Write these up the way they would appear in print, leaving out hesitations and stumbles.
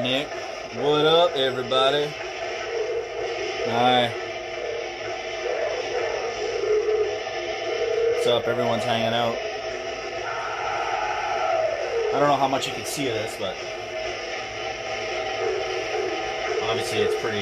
Nick? What up, everybody? Hi. What's up? Everyone's hanging out. I don't know how much you can see of this, but obviously it's pretty,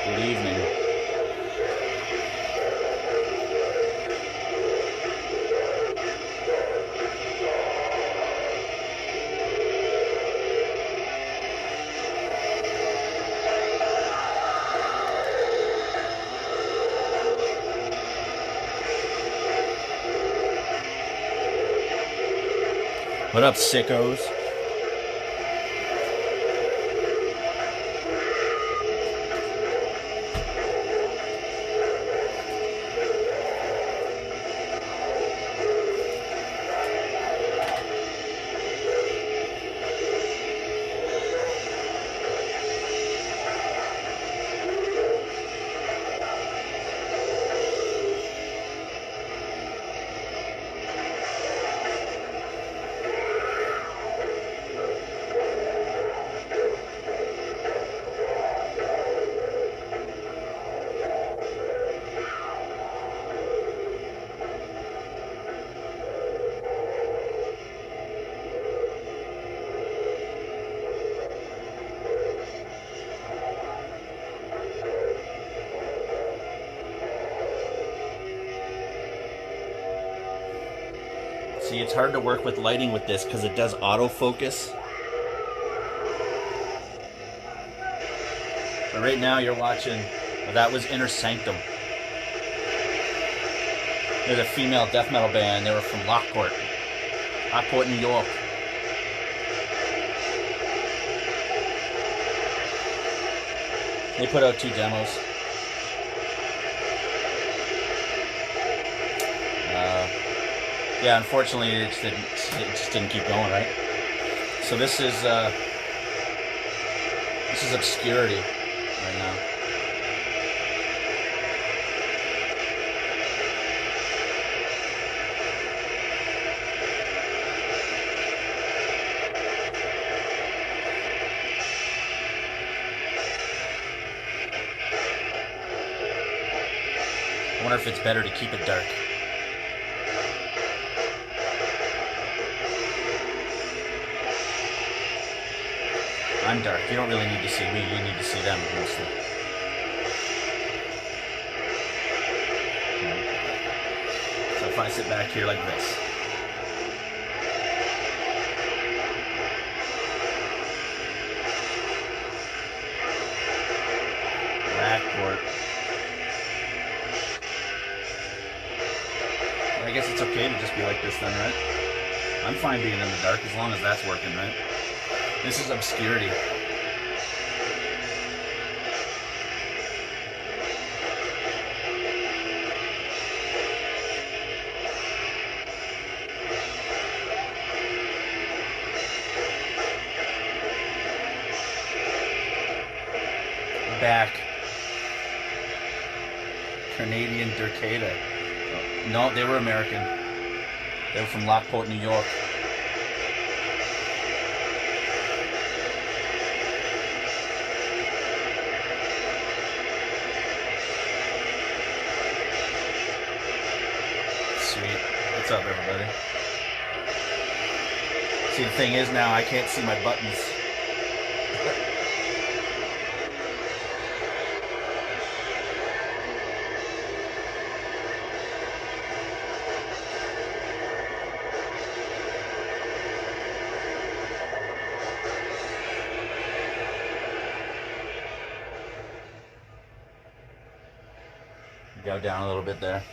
good evening. What up, sickos? See, it's hard to work with lighting with this because it does autofocus. But right now you're watching, well, that was Inner Sanctum. There's a female death metal band. They were from Lockport, New York. They put out 2 demos. Yeah, unfortunately, it just didn't keep going, right? So this is obscurity right now. I wonder if it's better to keep it dark. I'm dark. You don't really need to see me. You need to see them mostly. So if I sit back here like this. Blackport. I guess it's okay to just be like this then, right? I'm fine being in the dark as long as that's working, right? This is obscurity. Back. Canadian Dercada. Oh, no, they were American. They were from Lockport, New York. Sweet. What's up, everybody? See, the thing is now I can't see my buttons. Go down a little bit there.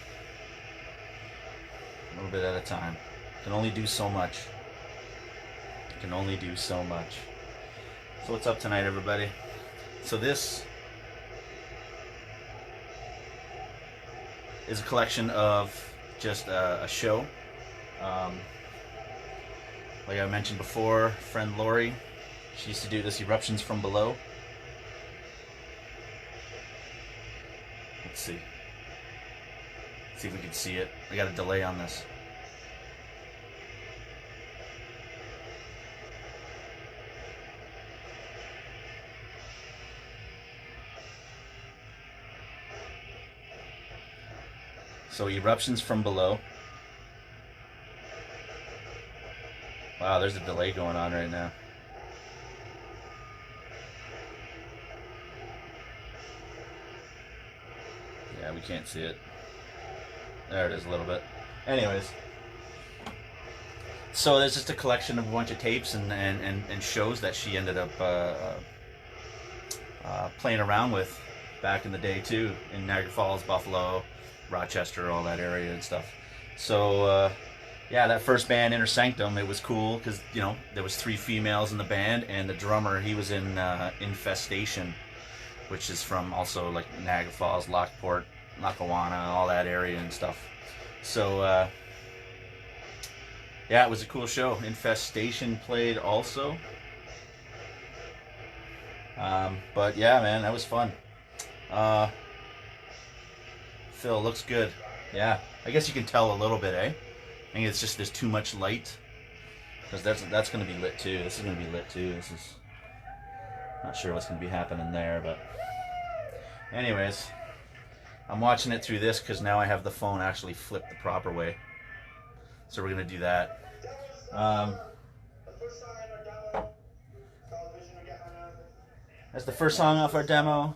A little bit at a time. Can only do so much. Can only do so much. So what's up tonight, everybody? So this is a collection of just a show. Um, like I mentioned before, friend Lori, she used to do this Eruptions from Below. Let's see. Let's see if we can see it. I got a delay on this. So Eruptions from Below. Wow, there's a delay going on right now. Yeah, we can't see it. There it is a little bit. Anyways. So there's just a collection of a bunch of tapes and shows that she ended up playing around with back in the day too, in Niagara Falls, Buffalo, Rochester, all that area and stuff. So yeah, that first band, Inner Sanctum, it was cool because, you know, there was 3 females in the band, and the drummer, he was in Infestation, which is from also like Niagara Falls, Lockport, Lackawanna, all that area and stuff. So yeah, it was a cool show. Infestation played also. But yeah, man, that was fun. Phil, looks good. Yeah, I guess you can tell a little bit, eh? I think it's just there's too much light, because that's going to be lit too. This is going to be lit too. This is not sure what's going to be happening there, but anyways, I'm watching it through this because now I have the phone actually flipped the proper way. So we're going to do that. That's the first song off our demo,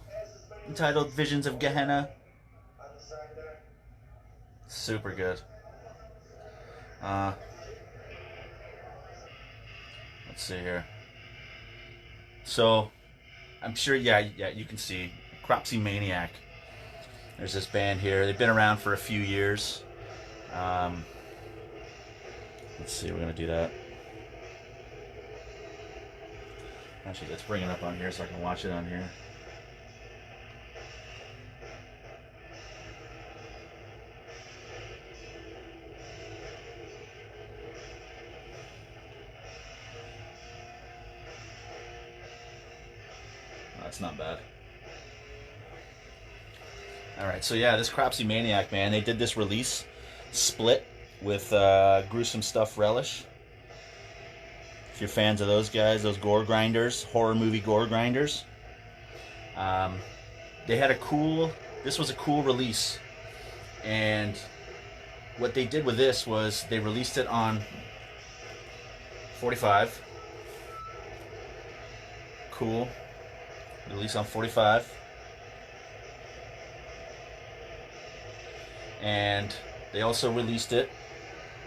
entitled Visions of Gehenna. Super good. Let's see here. So, I'm sure, yeah, you can see Crotsley Maniac. There's this band here. They've been around for a few years. Let's see, we're gonna do that. Actually, let's bring it up on here so I can watch it on here. That's not bad. Alright, so yeah, this Crotsley Maniac, man, they did this release split with Gruesome Stuff Relish. If you're fans of those guys, those gore grinders, horror movie gore grinders. They had this was a cool release. And what they did with this was they released it on 45. Cool. Released on 45. And they also released it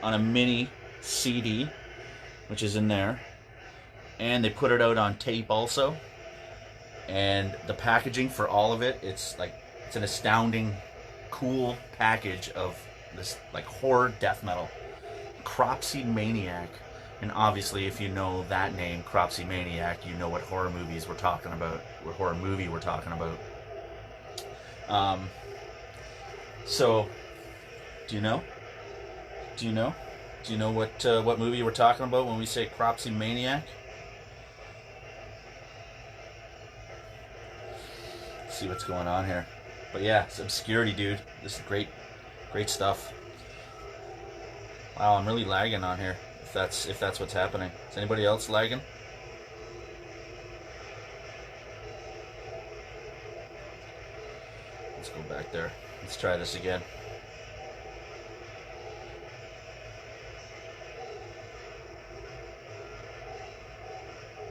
on a mini CD, which is in there. And they put it out on tape also. And the packaging for all of it, it's an astounding, cool package of this like horror death metal. Crotsley Maniac. And obviously, if you know that name, Crotsley Maniac, you know what horror movies we're talking about, what horror movie we're talking about. So, do you know? Do you know? Do you know what movie we're talking about when we say Crotsley Maniac? Let's see what's going on here. But yeah, it's obscurity, dude. This is great stuff. Wow, I'm really lagging on here. If that's what's happening. Is anybody else lagging? Let's go back there. Let's try this again.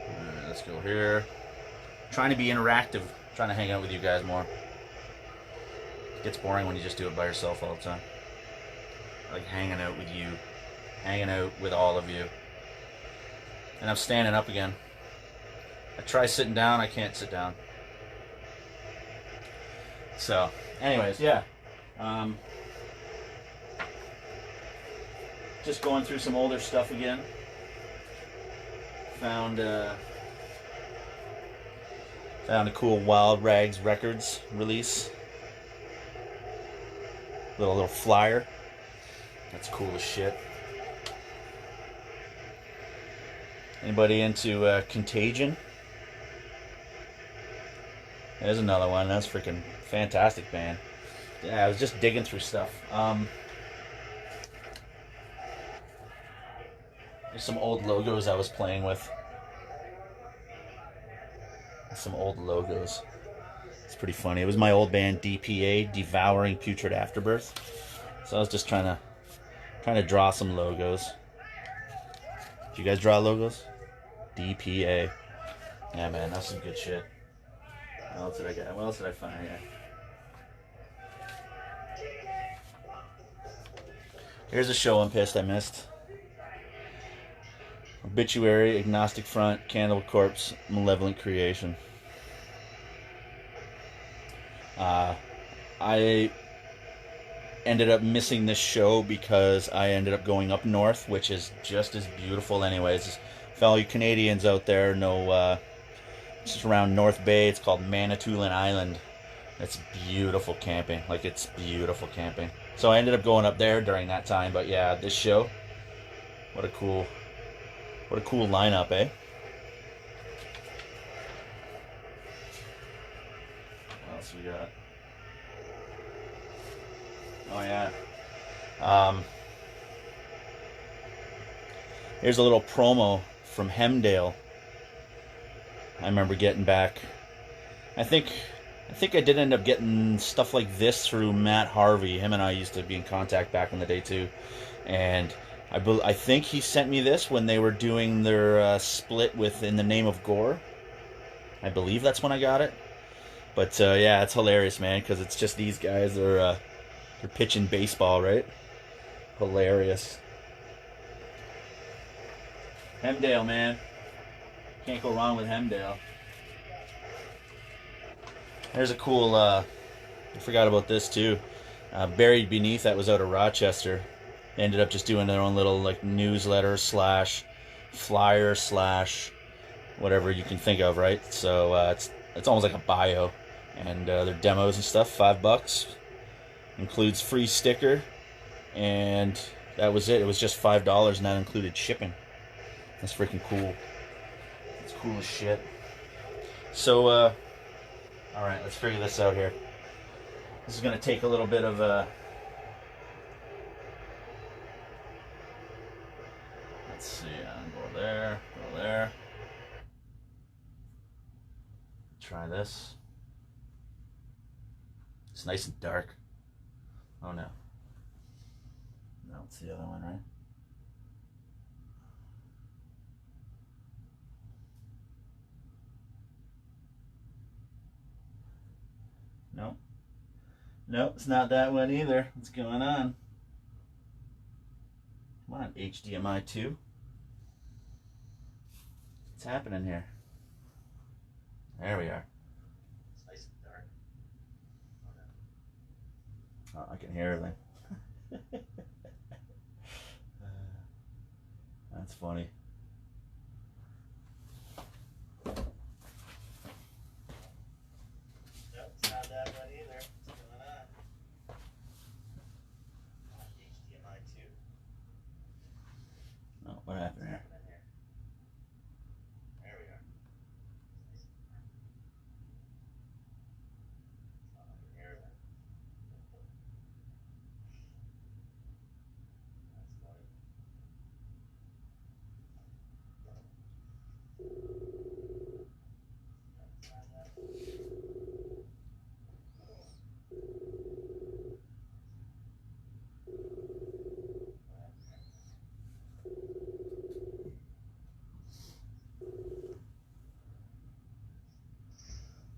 Alright, let's go here. Trying to be interactive. Trying to hang out with you guys more. It gets boring when you just do it by yourself all the time. I like hanging out with you. Hanging out with all of you. And I'm standing up again. I try sitting down, I can't sit down. So, anyways, yeah. Just going through some older stuff again. Found a cool Wild Rags Records release. Little flyer. That's cool as shit. Anybody into Contagion? There's another one. That's freaking fantastic band. Yeah, I was just digging through stuff. There's some old logos I was playing with. Some old logos. It's pretty funny. It was my old band DPA, Devouring Putrid Afterbirth. So I was just trying to draw some logos. Did you guys draw logos? DPA. Yeah, man, that's some good shit. What else did I get? What else did I find? Yeah. Here's a show I'm pissed I missed. Obituary, Agnostic Front, Cannibal Corpse, Malevolent Creation. I ended up missing this show because I ended up going up north, which is just as beautiful anyways. Fellow Canadians out there know it's just around North Bay. It's called Manitoulin Island. It's beautiful camping. Like, it's beautiful camping. So I ended up going up there during that time. But yeah, this show, what a cool lineup, eh? What else we got? Oh yeah. Here's a little promo from Hemdale. I remember getting back. I think I did end up getting stuff like this through Matt Harvey. Him and I used to be in contact back in the day too, and I think he sent me this when they were doing their split with In the Name of Gore. I believe that's when I got it. But yeah, it's hilarious, man, because it's just these guys. They're pitching baseball, right? Hilarious. Hemdale, man. Can't go wrong with Hemdale. There's a cool, I forgot about this too. Buried Beneath, that was out of Rochester. They ended up just doing their own little like newsletter / flyer / whatever you can think of, right? So it's almost like a bio. And their demos and stuff, $5. Includes free sticker. And that was it. It was just $5 and that included shipping. That's freaking cool. It's cool as shit. So, alright, let's figure this out here. This is going to take a little bit of let's see, go there, go there. Try this. It's nice and dark. Oh no. No, it's the other one, right? No. Nope, it's not that one either. What's going on? Come on, HDMI 2. What's happening here? There we are. It's nice and dark. Oh, I can hear everything. That's funny. What happened here? There we are.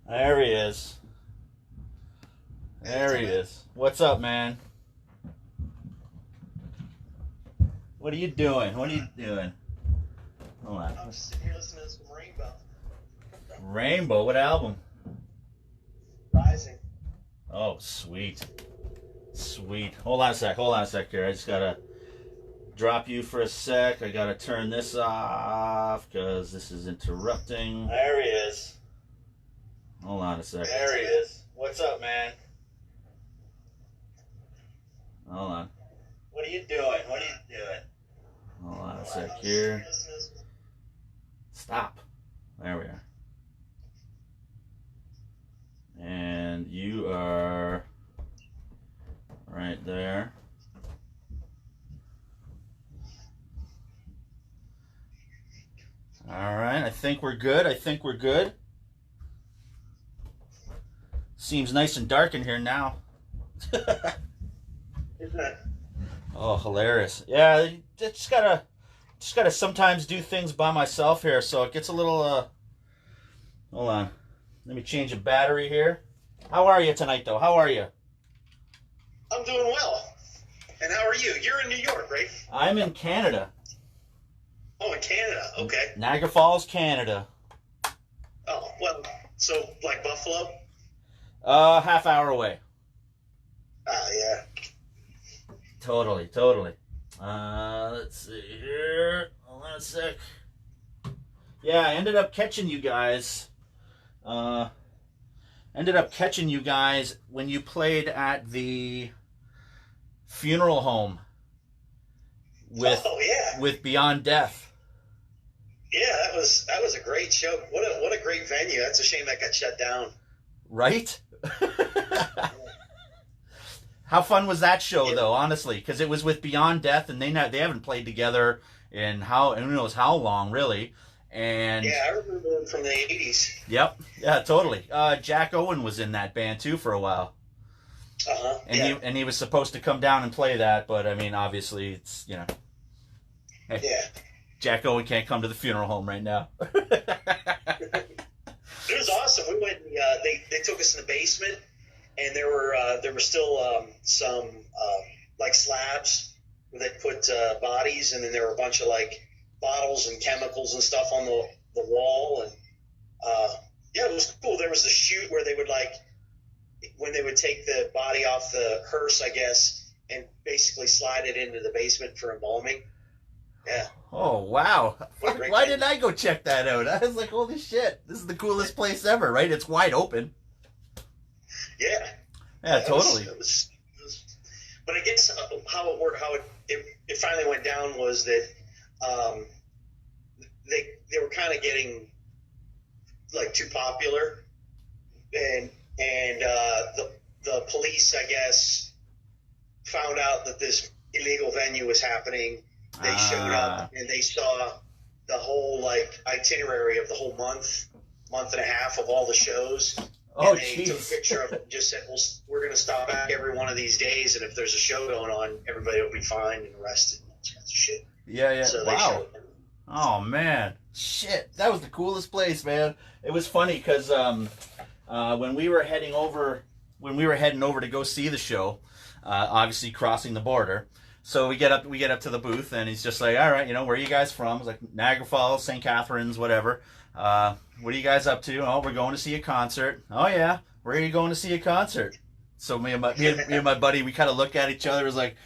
There he is. There he is. What's up, man? What are you doing? What are you doing? Hold on. I'm just sitting here listening to some Rainbow. Rainbow? What album? Rising. Oh, sweet. Sweet. Hold on a sec here. I just gotta drop you for a sec. I gotta turn this off because this is interrupting. There he is. Hold on a sec. There he is. What's up, man? Hold on. What are you doing? What are you doing? Hold on a sec here. Stop. There we are. And you are right there. All right, I think we're good. Seems nice and dark in here now. Isn't it? Oh, hilarious. Yeah, just gotta sometimes do things by myself here, so it gets a little, hold on. Let me change the battery here. How are you tonight, though? How are you? I'm doing well. And how are you? You're in New York, right? I'm in Canada. Oh, in Canada. Okay. Niagara Falls, Canada. Oh, well, so like Buffalo? Half hour away. Yeah. Totally. Let's see here. Hold on a sec. Yeah, I ended up catching you guys. When you played at the funeral home with Beyond Death. Yeah, that was a great show. What a great venue. That's a shame that got shut down. Right? How fun was that show, though? Honestly, because it was with Beyond Death, and they haven't played together in who knows how long, really. And yeah, I remember them from the '80s. Yep, yeah, totally. Jack Owen was in that band too for a while. And he was supposed to come down and play that, but I mean, obviously, it's hey, yeah. Jack Owen can't come to the funeral home right now. It was awesome. We went. They took us in the basement, and there were still some like slabs where they put bodies, and then there were a bunch of like bottles and chemicals and stuff on the wall, and yeah, it was cool. There was the chute where they would when they would take the body off the hearse, I guess, and basically slide it into the basement for embalming. Yeah. Oh, wow. Why didn't I go check that out? I was like, holy shit, this is the coolest place ever, right? It's wide open. Yeah. Yeah, totally. But I guess how it worked, how it finally went down was that they were kind of getting like too popular, and the police, I guess, found out that this illegal venue was happening. They showed up and they saw the whole like itinerary of the whole month and a half of all the shows. Oh, and they took a picture of it and just said, well, we're going to stop back every one of these days, and if there's a show going on, everybody will be fined and arrested and all kinds of shit. Yeah. So wow. Oh, man. Shit. That was the coolest place, man. It was funny because when we were heading over to go see the show, obviously crossing the border, so we get up to the booth, and he's just like, all right, where are you guys from? I was like, Niagara Falls, St. Catharines, whatever. What are you guys up to? Oh, we're going to see a concert. Oh, yeah. Where are you going to see a concert? So me and my buddy, we kind of look at each other. It was like,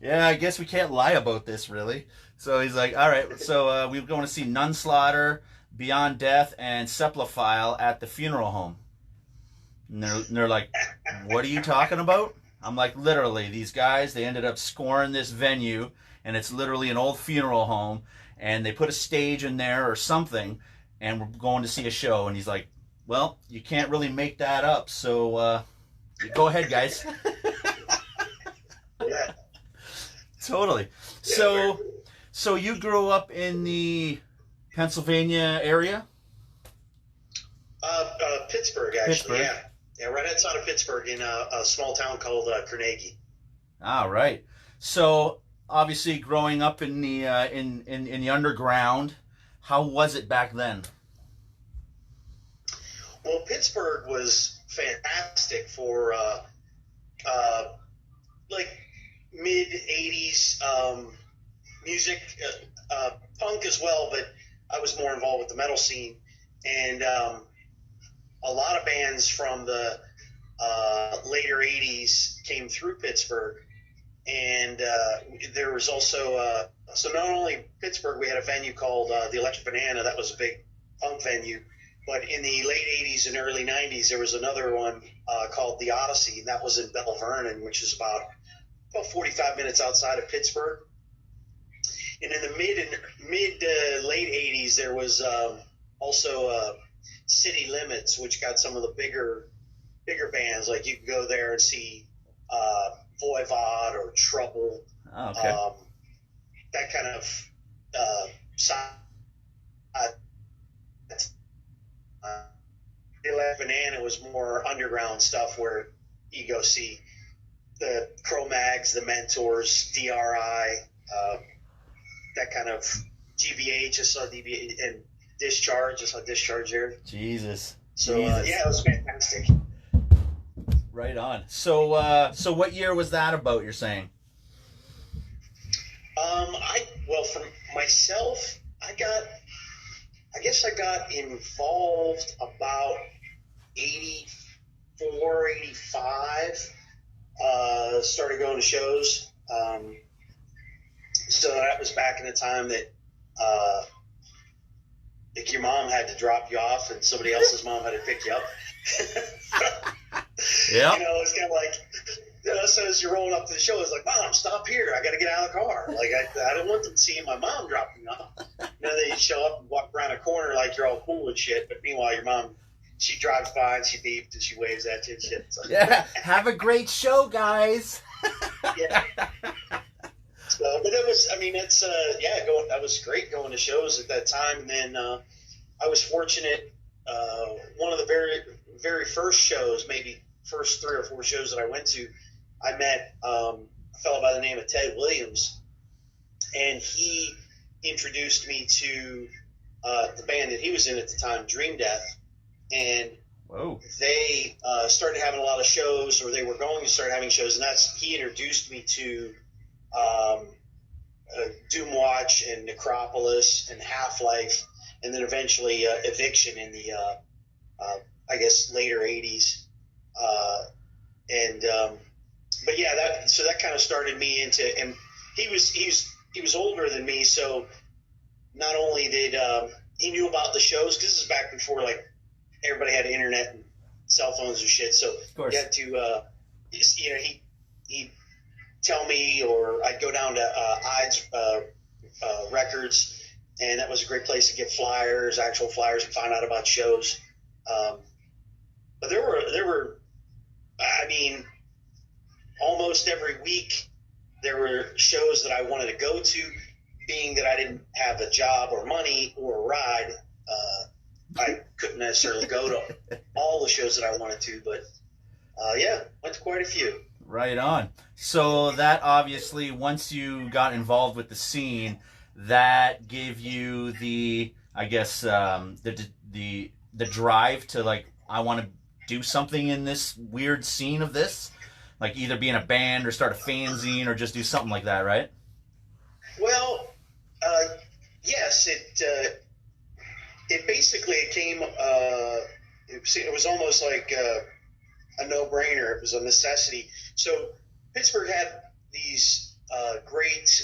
yeah, I guess we can't lie about this, really. So he's like, all right. So we were going to see NUNSLAUGHTER, Beyond Death, and Seplophile at the funeral home. And they're like, what are you talking about? I'm like, literally, these guys, they ended up scoring this venue, and it's literally an old funeral home, and they put a stage in there or something, and we're going to see a show. And he's like, well, you can't really make that up, so go ahead, guys. Yeah. Totally. So you grew up in the Pennsylvania area? Pittsburgh, actually. Pittsburgh. Yeah, right outside of Pittsburgh, in a small town called Carnegie. All right. So obviously, growing up in the in the underground, how was it back then? Well, Pittsburgh was fantastic for like mid '80s music, punk as well. But I was more involved with the metal scene, and a lot of bands from the later '80s came through Pittsburgh, and there was also so not only Pittsburgh, we had a venue called the Electric Banana. That was a big punk venue, but in the late '80s and early '90s, there was another one called the Odyssey, and that was in Bell Vernon, which is about about 45 minutes outside of Pittsburgh. And in the mid late 80s, there was also City Limits, which got some of the bigger bands. Like you could go there and see Voivod or Trouble. Oh, okay. That kind of side. Banana was more underground stuff where you go see the Cro-Mags, the Mentors, DRI, that kind of GBH. I saw DBH and Discharge. I saw Discharge there. Jesus. So yeah, it was fantastic. Right on. So what year was that about? You're saying? For myself, I guess I got involved about 84, 85. Started going to shows. So that was back in the time that like your mom had to drop you off and somebody else's mom had to pick you up. Yeah. You know, it's kind of like, so as you're rolling up to the show, it's like, Mom, stop here. I got to get out of the car. Like, I don't want them seeing my mom dropping me off. You know, they show up and walk around a corner like you're all cool and shit. But meanwhile, your mom, she drives by and she beeps and she waves at you and shit. So. Yeah. Have a great show, guys. Yeah. So, but it was, I mean, it's, that was great going to shows at that time. And then I was fortunate, one of the very, very first shows, maybe first 3 or 4 shows that I went to, I met a fellow by the name of Ted Williams, and he introduced me to the band that he was in at the time, Dream Death, and whoa. They started having a lot of shows, or they were going to start having shows, and he introduced me to Doomwatch and Necropolis and Half-Life, and then eventually Eviction in the I guess later 80s. But yeah, that kind of started me into, and he was older than me, so not only did he knew about the shows, because this is back before like everybody had internet and cell phones and shit, so he had to he'd tell me, or I'd go down to Ides Records, and that was a great place to get actual flyers, and find out about shows. But there were, I mean, almost every week there were shows that I wanted to go to. Being that I didn't have a job or money or a ride, I couldn't necessarily go to all the shows that I wanted to. But yeah, went to quite a few. Right on. So that obviously, once you got involved with the scene, that gave you the, I guess, the drive to, like, I want to do something in this weird scene of this, like either be in a band or start a fanzine or just do something like that, right? Well, yes, it basically came. It was almost like a no-brainer. It was a necessity. So Pittsburgh had these great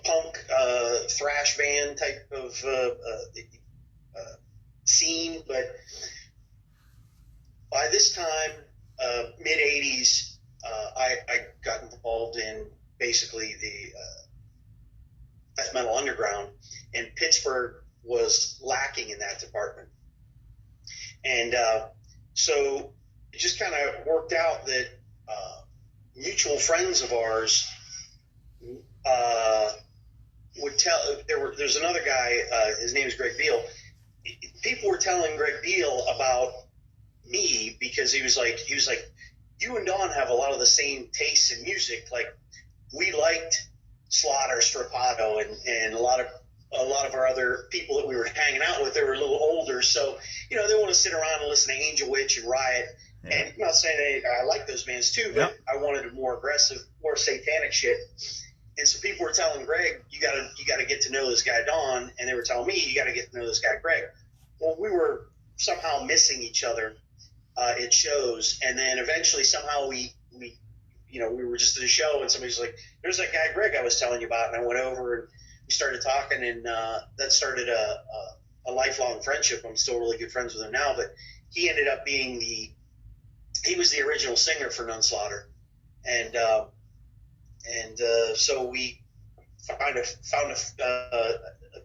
punk thrash band type of scene, but by this time, mid 80s, I got involved in basically the death metal underground, and Pittsburgh was lacking in that department. And so it just kind of worked out that mutual friends of ours would tell. There's another guy. His name is Greg Beal. People were telling Greg Beal about me because he was like, you and Don have a lot of the same tastes in music. Like, we liked Slaughter, Strapato, and a lot of our other people that we were hanging out with. They were a little older, so they want to sit around and listen to Angel Witch and Riot. Yeah. And I'm not saying I like those bands too, but I wanted a more aggressive, more satanic shit. And so people were telling Greg, you gotta get to know this guy Don, and they were telling me, you gotta get to know this guy Greg. Well, we were somehow missing each other at shows, and then eventually somehow we were just at a show, and somebody's like, "There's that guy Greg I was telling you about," and I went over and we started talking, and that started a lifelong friendship. I'm still really good friends with him now, but he ended up being he was the original singer for NUNSLAUGHTER, and so we found a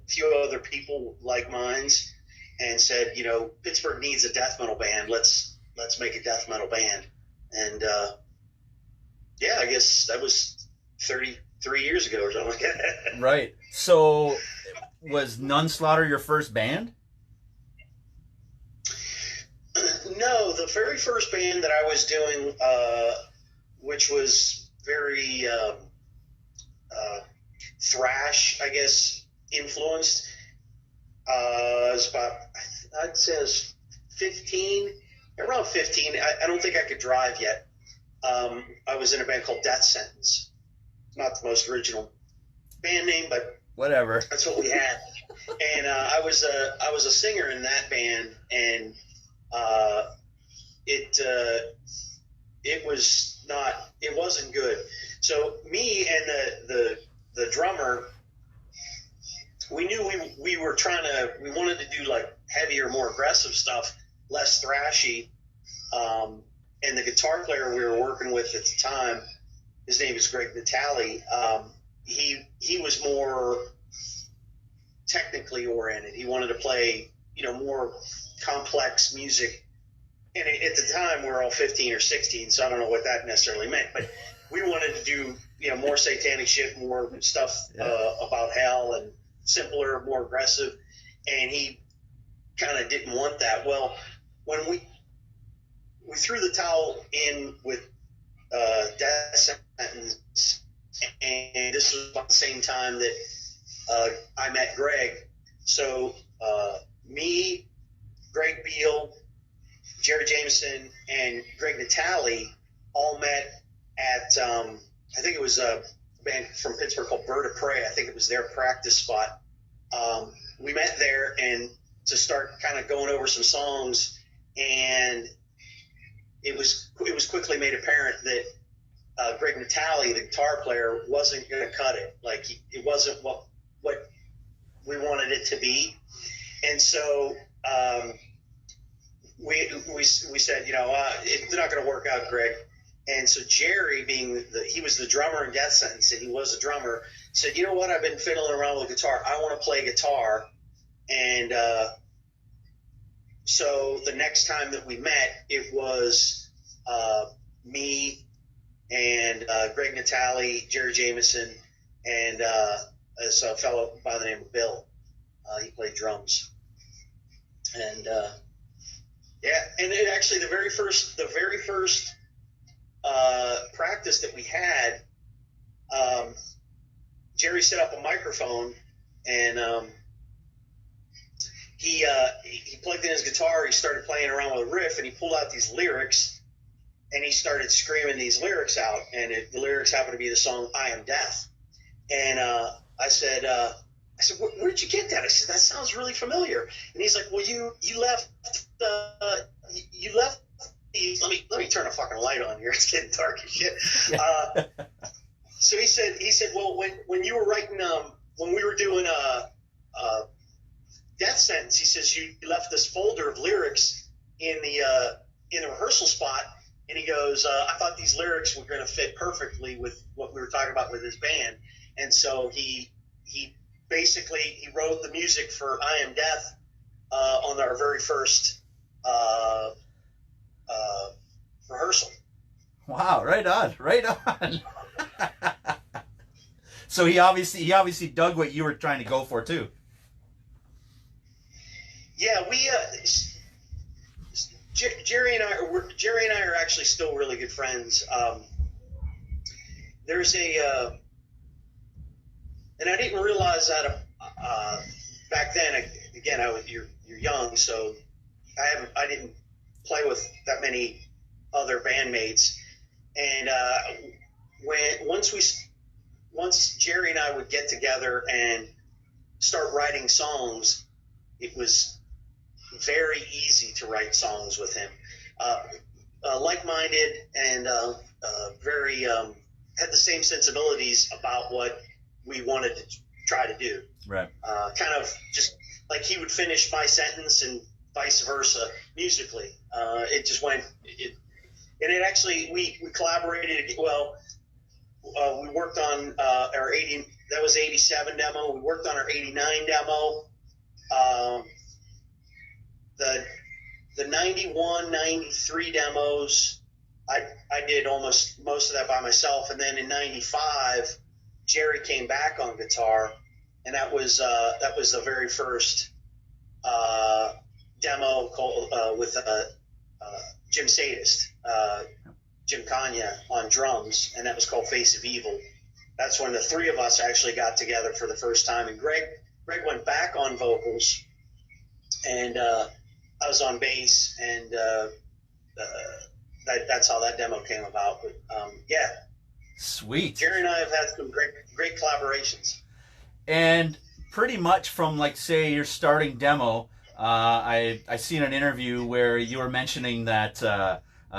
few other people like minds, and said, Pittsburgh needs a death metal band. Let's make a death metal band. And I guess that was 33 years ago or something like that. Right. So was NUNSLAUGHTER your first band? No, the very first band that I was doing, which was very thrash, I guess, influenced, was about, I'd say I was 15, around 15. I don't think I could drive yet. I was in a band called Death Sentence. Not the most original band name, but whatever. That's what we had. And I was a singer in that band, and it wasn't good. So me and the drummer, we knew we wanted to do like heavier, more aggressive stuff, less thrashy. And the guitar player we were working with at the time, his name is Greg Natali. He was more technically oriented. He wanted to play, more complex music. And at the time, we were all 15 or 16, so I don't know what that necessarily meant. But we wanted to do, more satanic shit, more stuff about hell, and simpler, more aggressive. And he kind of didn't want that. Well, when we threw the towel in with Death Sentence, and this was about the same time that I met Greg. So me, Greg Beal, Jerry Jameson, and Greg Natali all met at, I think it was a band from Pittsburgh called Bird of Prey. I think it was their practice spot. We met there and to start kind of going over some songs, and it was quickly made apparent that Greg Natali, the guitar player, wasn't going to cut it. Like, it wasn't what we wanted it to be. And so we said, it's not going to work out, Greg. And so Jerry, he was the drummer in Death Sentence, and he was a drummer, said, you know what, I've been fiddling around with guitar. I want to play guitar. And so the next time that we met, it was me and Greg Natali, Jerry Jameson, and a fellow by the name of Bill. He played drums. And and it actually, the very first practice that we had, Jerry set up a microphone, and he plugged in his guitar. He started playing around with a riff, and he pulled out these lyrics, and he started screaming these lyrics out. And the lyrics happened to be the song "I Am Death." And I said, where'd you get that? I said, that sounds really familiar. And he's like, well, you left these. Let me turn a fucking light on here. It's getting dark as shit. So he said, well, when you were writing, when we were doing Death Sentence, he says you left this folder of lyrics in the rehearsal spot, and he goes, I thought these lyrics were going to fit perfectly with what we were talking about with his band. And so he basically wrote the music for "I Am Death" on our very first rehearsal. Wow! Right on. So he obviously dug what you were trying to go for too. Yeah, Jerry and I are actually still really good friends. There's and I didn't realize that back then. Again, you're young, so I didn't play with that many other bandmates. And once Jerry and I would get together and start writing songs, it was very easy to write songs with him. Like-minded and very had the same sensibilities about what we wanted to try to do. Right. Kind of just like he would finish my sentence and vice versa musically. It just went. And it actually, we collaborated. Well, we worked on our 80. That was 87 demo. We worked on our 89 demo. The 91, 93 demos, I did almost most of that by myself. And then in 95, Jerry came back on guitar, and that was the very first demo called, with Jim Sadist, Jim Kanya on drums, and that was called Face of Evil. That's when the three of us actually got together for the first time. And Greg went back on vocals, and I was on bass, and that's how that demo came about. But yeah, sweet. Jerry and I have had some great collaborations. And pretty much from, like, say, your starting demo, I seen an interview where you were mentioning that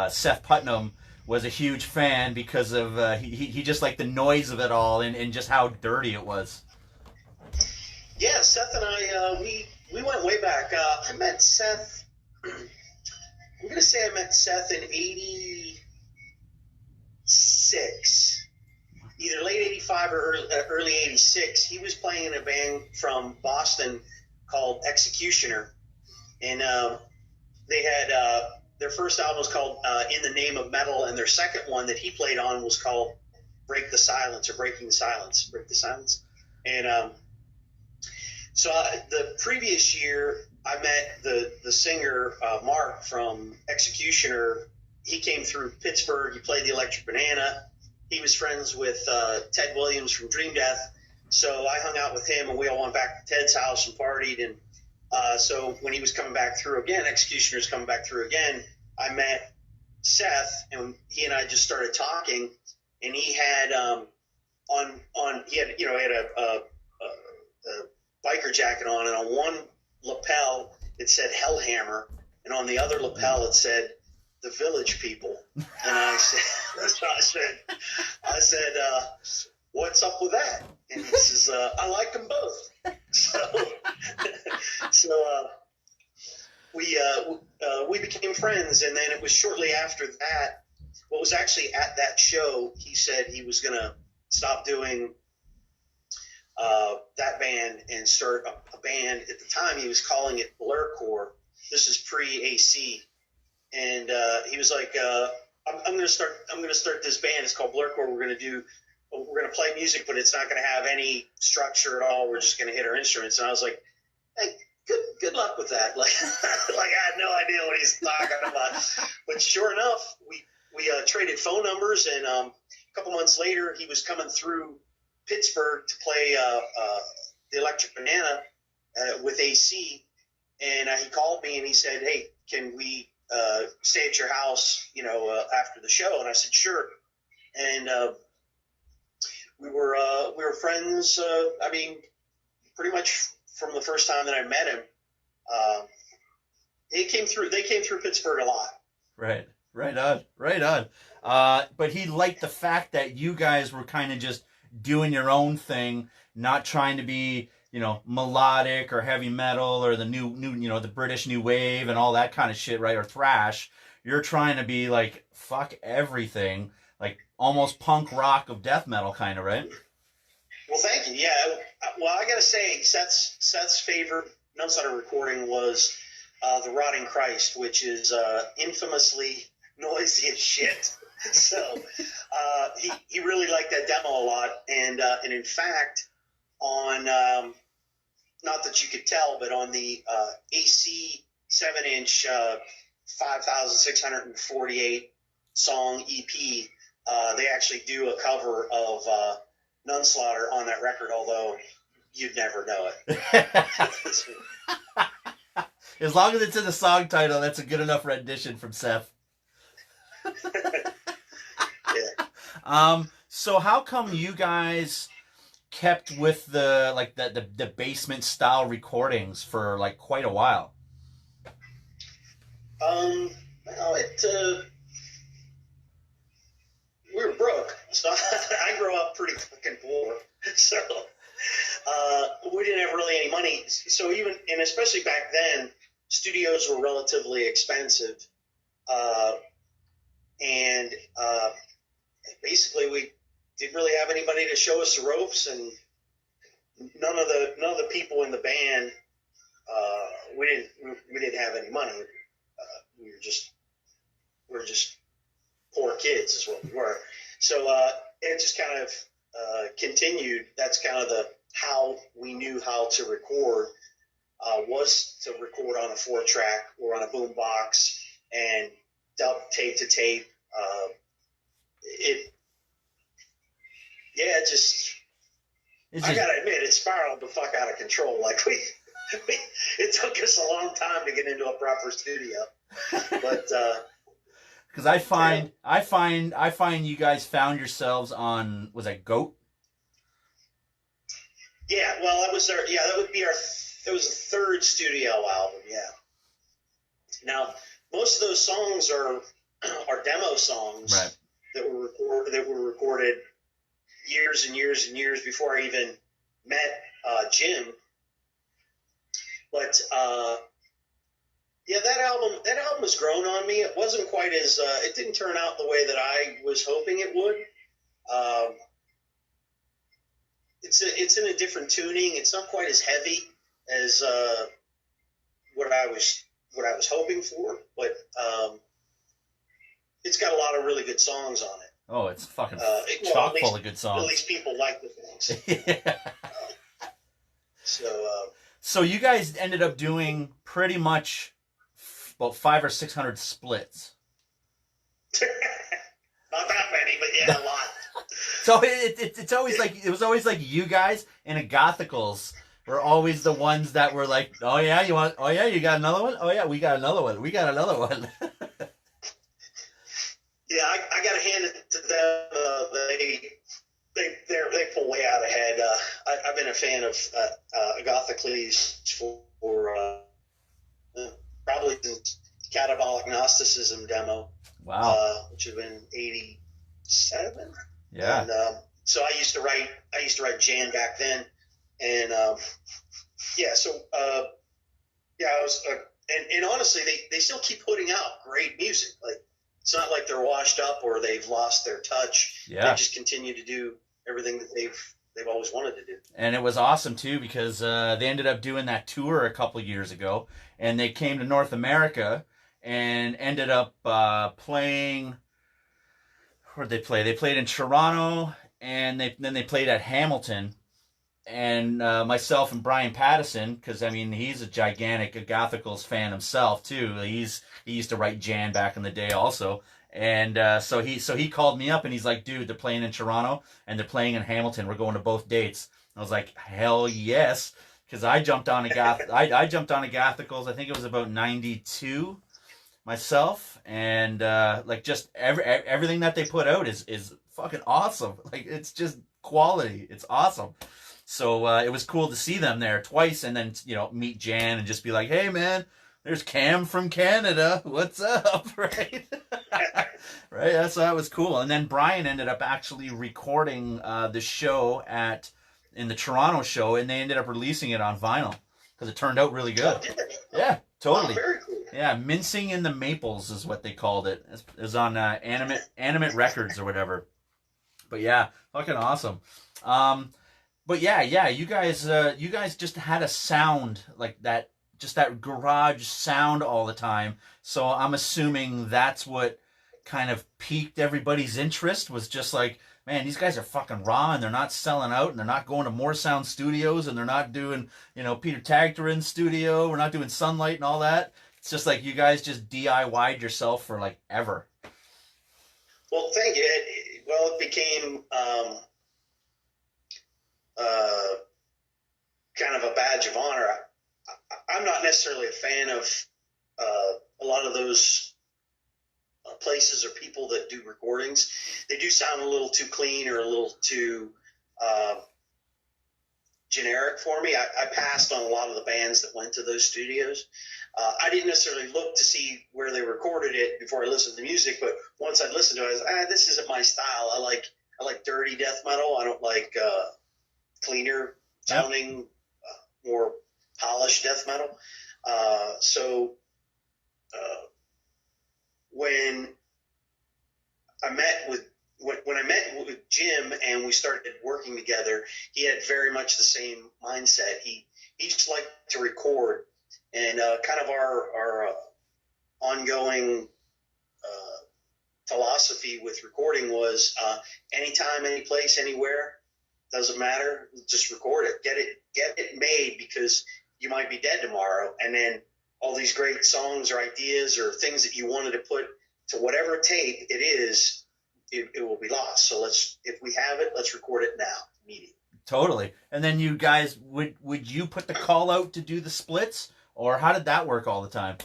Seth Putnam was a huge fan because of he just liked the noise of it all and just how dirty it was. Yeah, Seth and I, we went way back. I met Seth, I'm going to say I met Seth in 86, either late 85 or early 86. He was playing in a band from Boston called Executioner, and they had their first album was called In the Name of Metal, and their second one that he played on was called Break the Silence, or Breaking the Silence, Break the Silence. And so the previous year, I met the singer, Mark, from Executioner. He came through Pittsburgh. He played the Electric Banana. He was friends with Ted Williams from Dream Death. So I hung out with him, and we all went back to Ted's house and partied. And so when he was coming back through again, Executioner's coming back through again, I met Seth, and he and I just started talking. And he had he had a biker jacket on, and on one lapel it said Hellhammer, and on the other lapel it said The Village People. And I said, what's up with that? And he says, I like them both. So we became friends, and then it was shortly after that. What was actually at that show, he said he was going to stop doing that band and start a band. At the time, he was calling it Blurcore. This is pre-AC, and he was like, "I'm going to start this band. It's called Blurcore. We're going to play music, but it's not going to have any structure at all. We're just going to hit our instruments." And I was like, "Hey, good luck with that." Like I had no idea what he's talking about. But sure enough, we traded phone numbers, and a couple months later, he was coming through Pittsburgh to play the Electric Banana with AC, and he called me and he said, "Hey, can we stay at your house, after the show?" And I said, "Sure." And we were friends. I mean, pretty much from the first time that I met him. They came through Pittsburgh a lot. Right on. But he liked the fact that you guys were kind of just doing your own thing, not trying to be, melodic or heavy metal or the new, the British new wave and all that kind of shit, right? Or thrash. You're trying to be like, fuck everything, like almost punk rock of death metal kind of, right? Well, thank you. Yeah. Well, I gotta say, Seth's favorite NUNSLAUGHTER recording was The Rotting Christ, which is infamously noisy as shit. So he really liked that demo a lot, and in fact, on not that you could tell, but on the AC 7-inch 5,648 song EP, they actually do a cover of NUNSLAUGHTER on that record, although you'd never know it. As long as it's in the song title, that's a good enough rendition from Seth. Yeah. So how come you guys kept with the basement style recordings for like quite a while? We were broke, so I grew up pretty fucking poor, so we didn't have really any money. So and especially back then, studios were relatively expensive, and basically we didn't really have anybody to show us the ropes, and none of the people in the band, we didn't have any money. We were just poor kids is what we were. So it just kind of continued. That's kind of how we knew how to record, was to record on a 4-track or on a boom box and dub tape to tape. I gotta admit, it spiraled the fuck out of control. Like it took us a long time to get into a proper studio, but because I find you guys found yourselves on, was that Goat? Yeah, well, that was our, yeah, that would be our, it was the third studio album. Yeah. Now, most of those songs are demo songs, right, that were recorded years and years and years before I even met Jim. But yeah, that album has grown on me. It wasn't quite as it didn't turn out the way that I was hoping it would. It's in a different tuning. It's not quite as heavy as what I was hoping for, but it's got a lot of really good songs on it. Oh, it's fucking chock full of good songs. At least people like the songs. Yeah. So you guys ended up doing pretty much about 500 or 600 splits. Not that many, but yeah, a lot. So it's always like, it was always like you guys and the Gothicals were always the ones that were like, oh yeah, you got another one? Oh yeah, we got another one. Yeah, I got to hand it to them. They pull way out ahead. I've been a fan of Agathocles for probably since Catabolic Gnosticism demo. Wow. Which would have been 87. Yeah. And so I used to write Jan back then, and yeah. So yeah, I was and honestly, they still keep putting out great music. Like, it's not like they're washed up or they've lost their touch. Yeah. They just continue to do everything that they've always wanted to do. And it was awesome too, because they ended up doing that tour a couple years ago, and they came to North America and ended up playing. Where'd they play? They played in Toronto, and then they played at Hamilton. And myself and Brian Pattison, because I mean, he's a gigantic Gothicals fan himself too. He used to write Jan back in the day also. And so he called me up and he's like, dude, they're playing in Toronto and they're playing in Hamilton. We're going to both dates. I was like, hell yes, because I jumped on I jumped on a Gothicals. I think it was about 92 myself, and like just everything that they put out is fucking awesome. Like, it's just quality. It's awesome. So it was cool to see them there twice, and then meet Jan and just be like, hey man, there's Cam from Canada. What's up? Right? Right. That was cool. And then Brian ended up actually recording the show in the Toronto show, and they ended up releasing it on vinyl because it turned out really good. Yeah, totally. Oh, very cool. Yeah, Mincing in the Maples is what they called it. It was on Animate Records or whatever. But yeah, fucking awesome. But yeah, you guys just had a sound like that, just that garage sound all the time. So I'm assuming that's what kind of piqued everybody's interest, was just like, man, these guys are fucking raw, and they're not selling out, and they're not going to More Sound Studios, and they're not doing, Peter Tagteran's studio. We're not doing Sunlight and all that. It's just like you guys just DIY'd yourself for like ever. Well, thank you. It became kind of a badge of honor. I'm not necessarily a fan of a lot of those places or people that do recordings. They do sound a little too clean or a little too generic for me. I passed on a lot of the bands that went to those studios. I didn't necessarily look to see where they recorded it before I listened to the music, but once I listened to it, I was this isn't my style. I like dirty death metal. I don't like cleaner sounding, more polished death metal. So when I met with when I met with Jim and we started working together, he had very much the same mindset. He just liked to record, and kind of our ongoing philosophy with recording was anytime, any place, anywhere, doesn't matter. Just record it, get it made, because you might be dead tomorrow, and then all these great songs or ideas or things that you wanted to put to whatever tape it is, it will be lost. So if we have it, let's record it now, immediately. Totally. And then you guys, would you put the call out to do the splits, or how did that work all the time?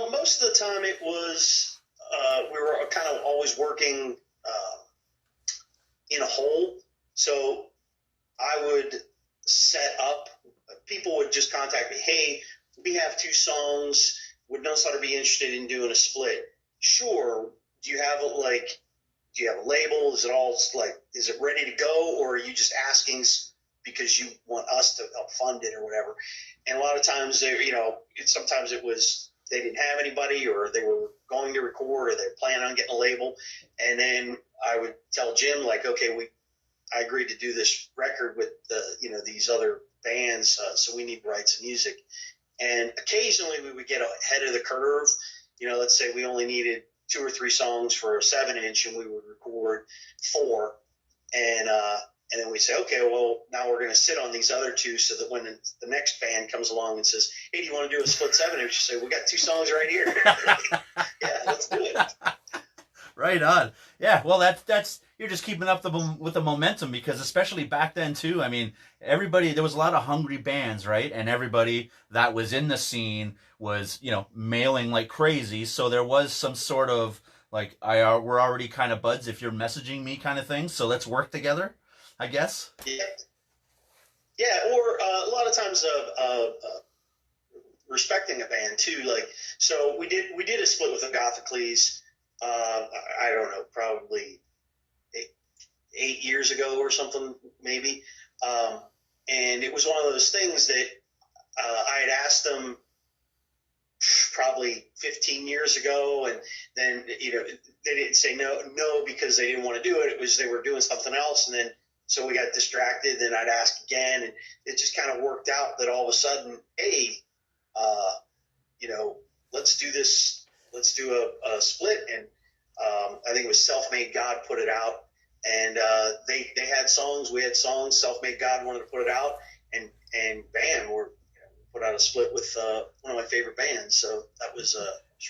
Most of the time it was, we were kind of always working in a whole. So I would set up, people would just contact me, hey, we have 2 songs, would NUNSLAUGHTER be interested in doing a split? Sure. Do you have a label? Is it ready to go, or are you just asking because you want us to help fund it or whatever? And a lot of times sometimes it was they didn't have anybody, or they were going to record, or they're planning on getting a label. And then I would tell Jim, like, okay, I agreed to do this record with these other bands, so we need rights to music. And occasionally we would get ahead of the curve. Let's say we only needed 2 or 3 songs for a 7-inch, and we would record 4. And then we say, okay, well, now we're going to sit on these other 2, so that when the next band comes along and says, hey, do you want to do a split 7-inch? You say, we got 2 songs right here. Yeah, let's do it. Right on. Yeah, well, that's you're just keeping up with the momentum, because especially back then too, I mean, there was a lot of hungry bands, right? And everybody that was in the scene was, mailing like crazy. So there was some sort of like, we're already kind of buds if you're messaging me kind of thing. So let's work together, I guess. Yeah, or a lot of times respecting a band too. Like, so we did a split with the Gothicles. I don't know, probably 8 years ago or something, maybe. And it was one of those things that I had asked them probably 15 years ago, and then they didn't say no because they didn't want to do it. It was they were doing something else, and then so we got distracted. Then I'd ask again, and it just kind of worked out that all of a sudden, hey, let's do this. Let's do a split, and I think it was Self-Made God put it out, and they had songs, we had songs. Self-Made God wanted to put it out, and bam, we put out a split with one of my favorite bands. So that was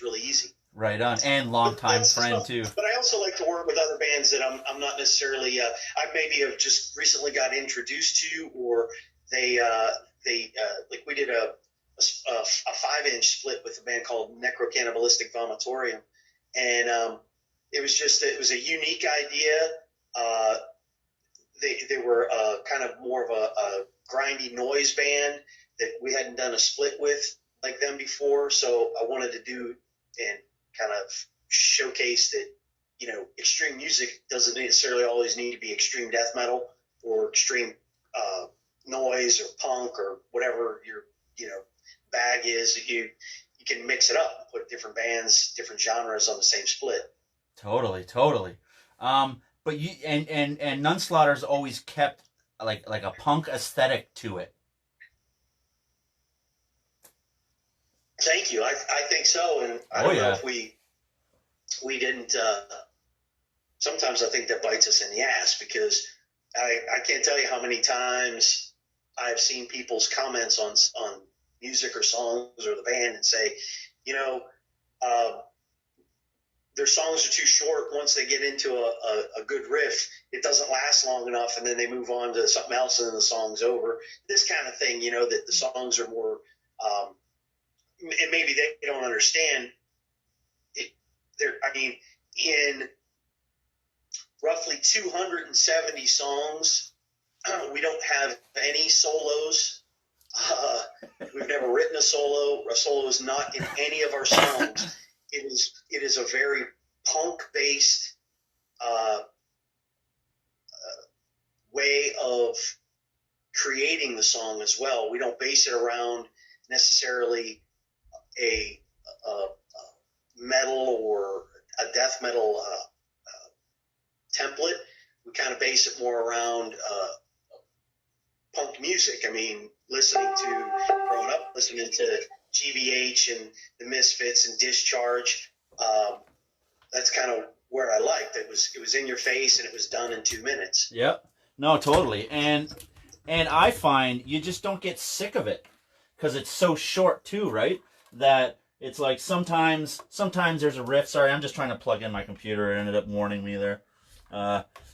really easy. Right on, and longtime friend too. But I also like to work with other bands that I'm not necessarily I maybe have just recently got introduced to, or they like we did a 5-inch split with a band called Necrocannibalistic Vomitorium, and it was a unique idea. They were kind of more of a grindy noise band that we hadn't done a split with like them before, so I wanted to do and kind of showcase that extreme music doesn't necessarily always need to be extreme death metal or extreme noise or punk or whatever your bag is. You can mix it up, put different bands, different genres on the same split. Totally. But you and NUNSLAUGHTER's always kept like a punk aesthetic to it. Thank you. I think so, and I don't know if we didn't. Sometimes I think that bites us in the ass, because I can't tell you how many times I've seen people's comments on music or songs or the band and say, their songs are too short. Once they get into a good riff, it doesn't last long enough, and then they move on to something else, and then the song's over. This kind of thing, that the songs are more, and maybe they don't understand it. In roughly 270 songs, we don't have any solos. We've never written a solo. A solo is not in any of our songs. It is a very punk-based way of creating the song as well. We don't base it around necessarily a metal or a death metal template. We kind of base it more around punk music. I mean, growing up, listening to GBH and the Misfits and Discharge. That's kind of where I liked it. It was in your face and it was done in 2 minutes. Yep. No, totally. And I find you just don't get sick of it because it's so short too, right? That it's like sometimes there's a riff. Sorry, I'm just trying to plug in my computer. It ended up warning me there.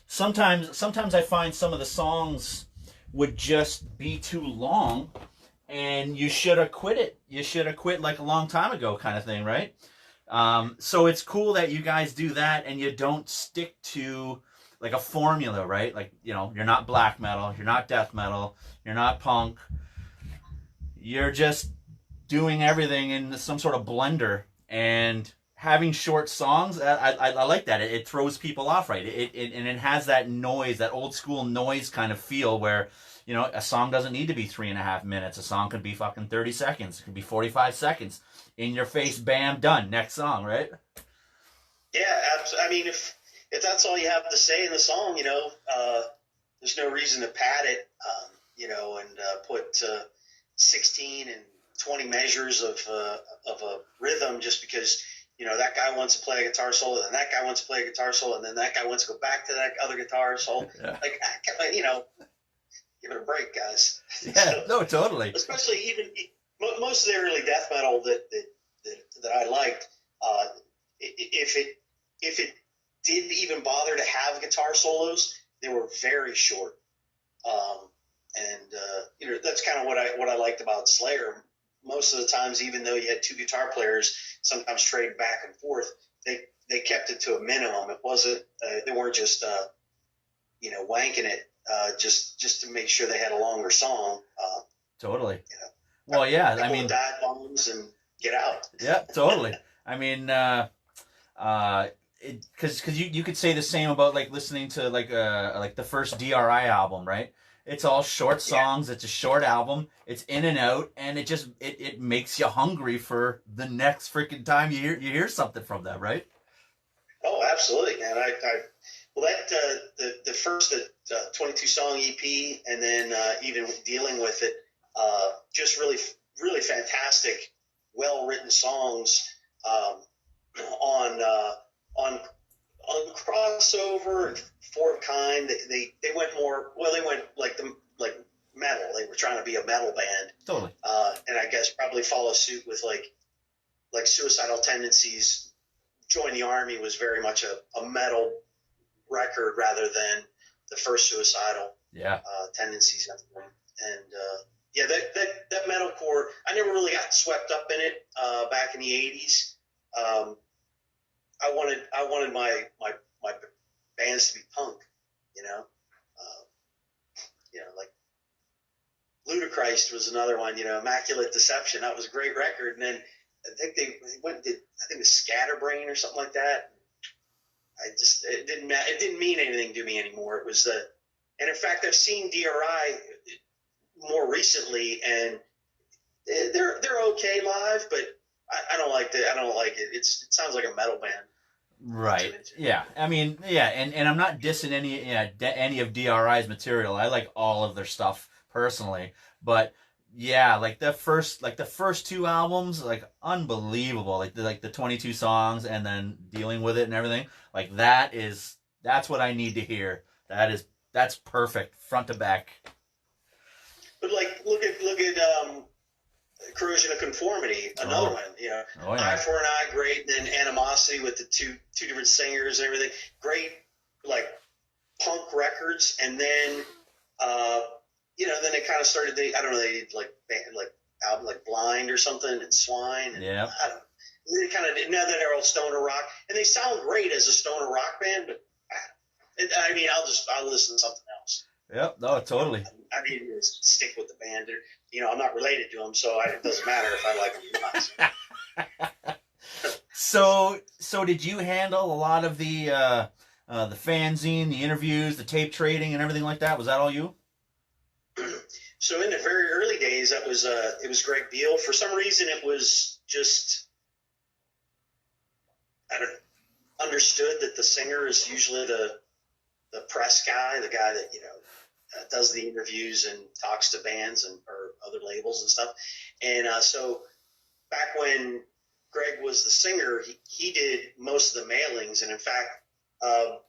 Sometimes I find some of the songs would just be too long, and you should have quit it. You should have quit like a long time ago, kind of thing, right? So it's cool that you guys do that, and you don't stick to like a formula, right? Like, you know, you're not black metal, you're not death metal, you're not punk. You're just doing everything in some sort of blender, and having short songs. I like that. It throws people off, right? And it has that noise, that old school noise kind of feel where, you know, a song doesn't need to be 3.5 minutes. A song could be fucking 30 seconds. It could be 45 seconds. In your face, bam, done. Next song, right? Yeah, I mean, if that's all you have to say in the song, you know, there's no reason to pad it, you know, and put 16 and 20 measures of a rhythm just because, you know, that guy wants to play a guitar solo, then that guy wants to play a guitar solo, and then that guy wants to go back to that other guitar solo. Yeah. Like, you know, give it a break, guys. Yeah, So, no, totally. especially even most of the early death metal that I liked, if it didn't even bother to have guitar solos, they were very short. You know, that's kind of what I liked about Slayer. Most of the times, even though you had two guitar players, sometimes trade back and forth, they kept it to a minimum. It wasn't they weren't just you know, wanking it just to make sure they had a longer song. Totally. You know, Well, yeah, I mean, dive bombs and get out. yeah, totally. I mean, because you could say the same about like listening to like the first DRI album, right? It's all short songs. Yeah. It's a short album. It's in and out, and it makes you hungry for the next freaking time you hear something from them, right? Oh, absolutely, man. The first 22 song EP, and then even dealing with it, just really fantastic, well written songs on Crossover and For a Kind. They went more, well, they went like metal. They were trying to be a metal band. Totally. And I guess probably follow suit with like Suicidal Tendencies. Join the Army was very much a metal record rather than the first Suicidal Tendencies. And yeah, that metalcore, I never really got swept up in it back in the 80s. I wanted my bands to be punk, you know. You know, like Ludachrist was another one. You know, Immaculate Deception. That was a great record. And then I think they went and did, I think it was Scatterbrain or something like that. It didn't mean anything to me anymore. It was and in fact, I've seen DRI more recently, and they're okay live, but I don't like that. I don't like it. It sounds like a metal band. Right. Yeah. I mean, yeah, and I'm not dissing any of DRI's material. I like all of their stuff personally, but yeah, like the first two albums, like unbelievable. Like the 22 songs and then dealing with it and everything. Like that's what I need to hear. That's perfect front to back. But like look at Corrosion of Conformity, another one, you know. Oh, yeah. Eye for an Eye, great, and then Animosity with the two different singers and everything. Great, like, punk records, and then, you know, then they kind of started, they did, like, album like Blind or something, and Swine, and yeah. I don't know. They kind of, now that they're all stoner rock, and they sound great as a stoner rock band, but, I mean, I'll listen to something else. Yep, no, totally. I need to stick with the band. You know, I'm not related to them, so it doesn't matter if I like them or not. So did you handle a lot of the fanzine, the interviews, the tape trading, and everything like that? Was that all you? So in the very early days, it was Greg Beal. For some reason, it was just, I don't know. understood that the singer is usually the press guy, the guy that does the interviews and talks to bands and or other labels and stuff. And so back when Greg was the singer, he did most of the mailings. And in fact, a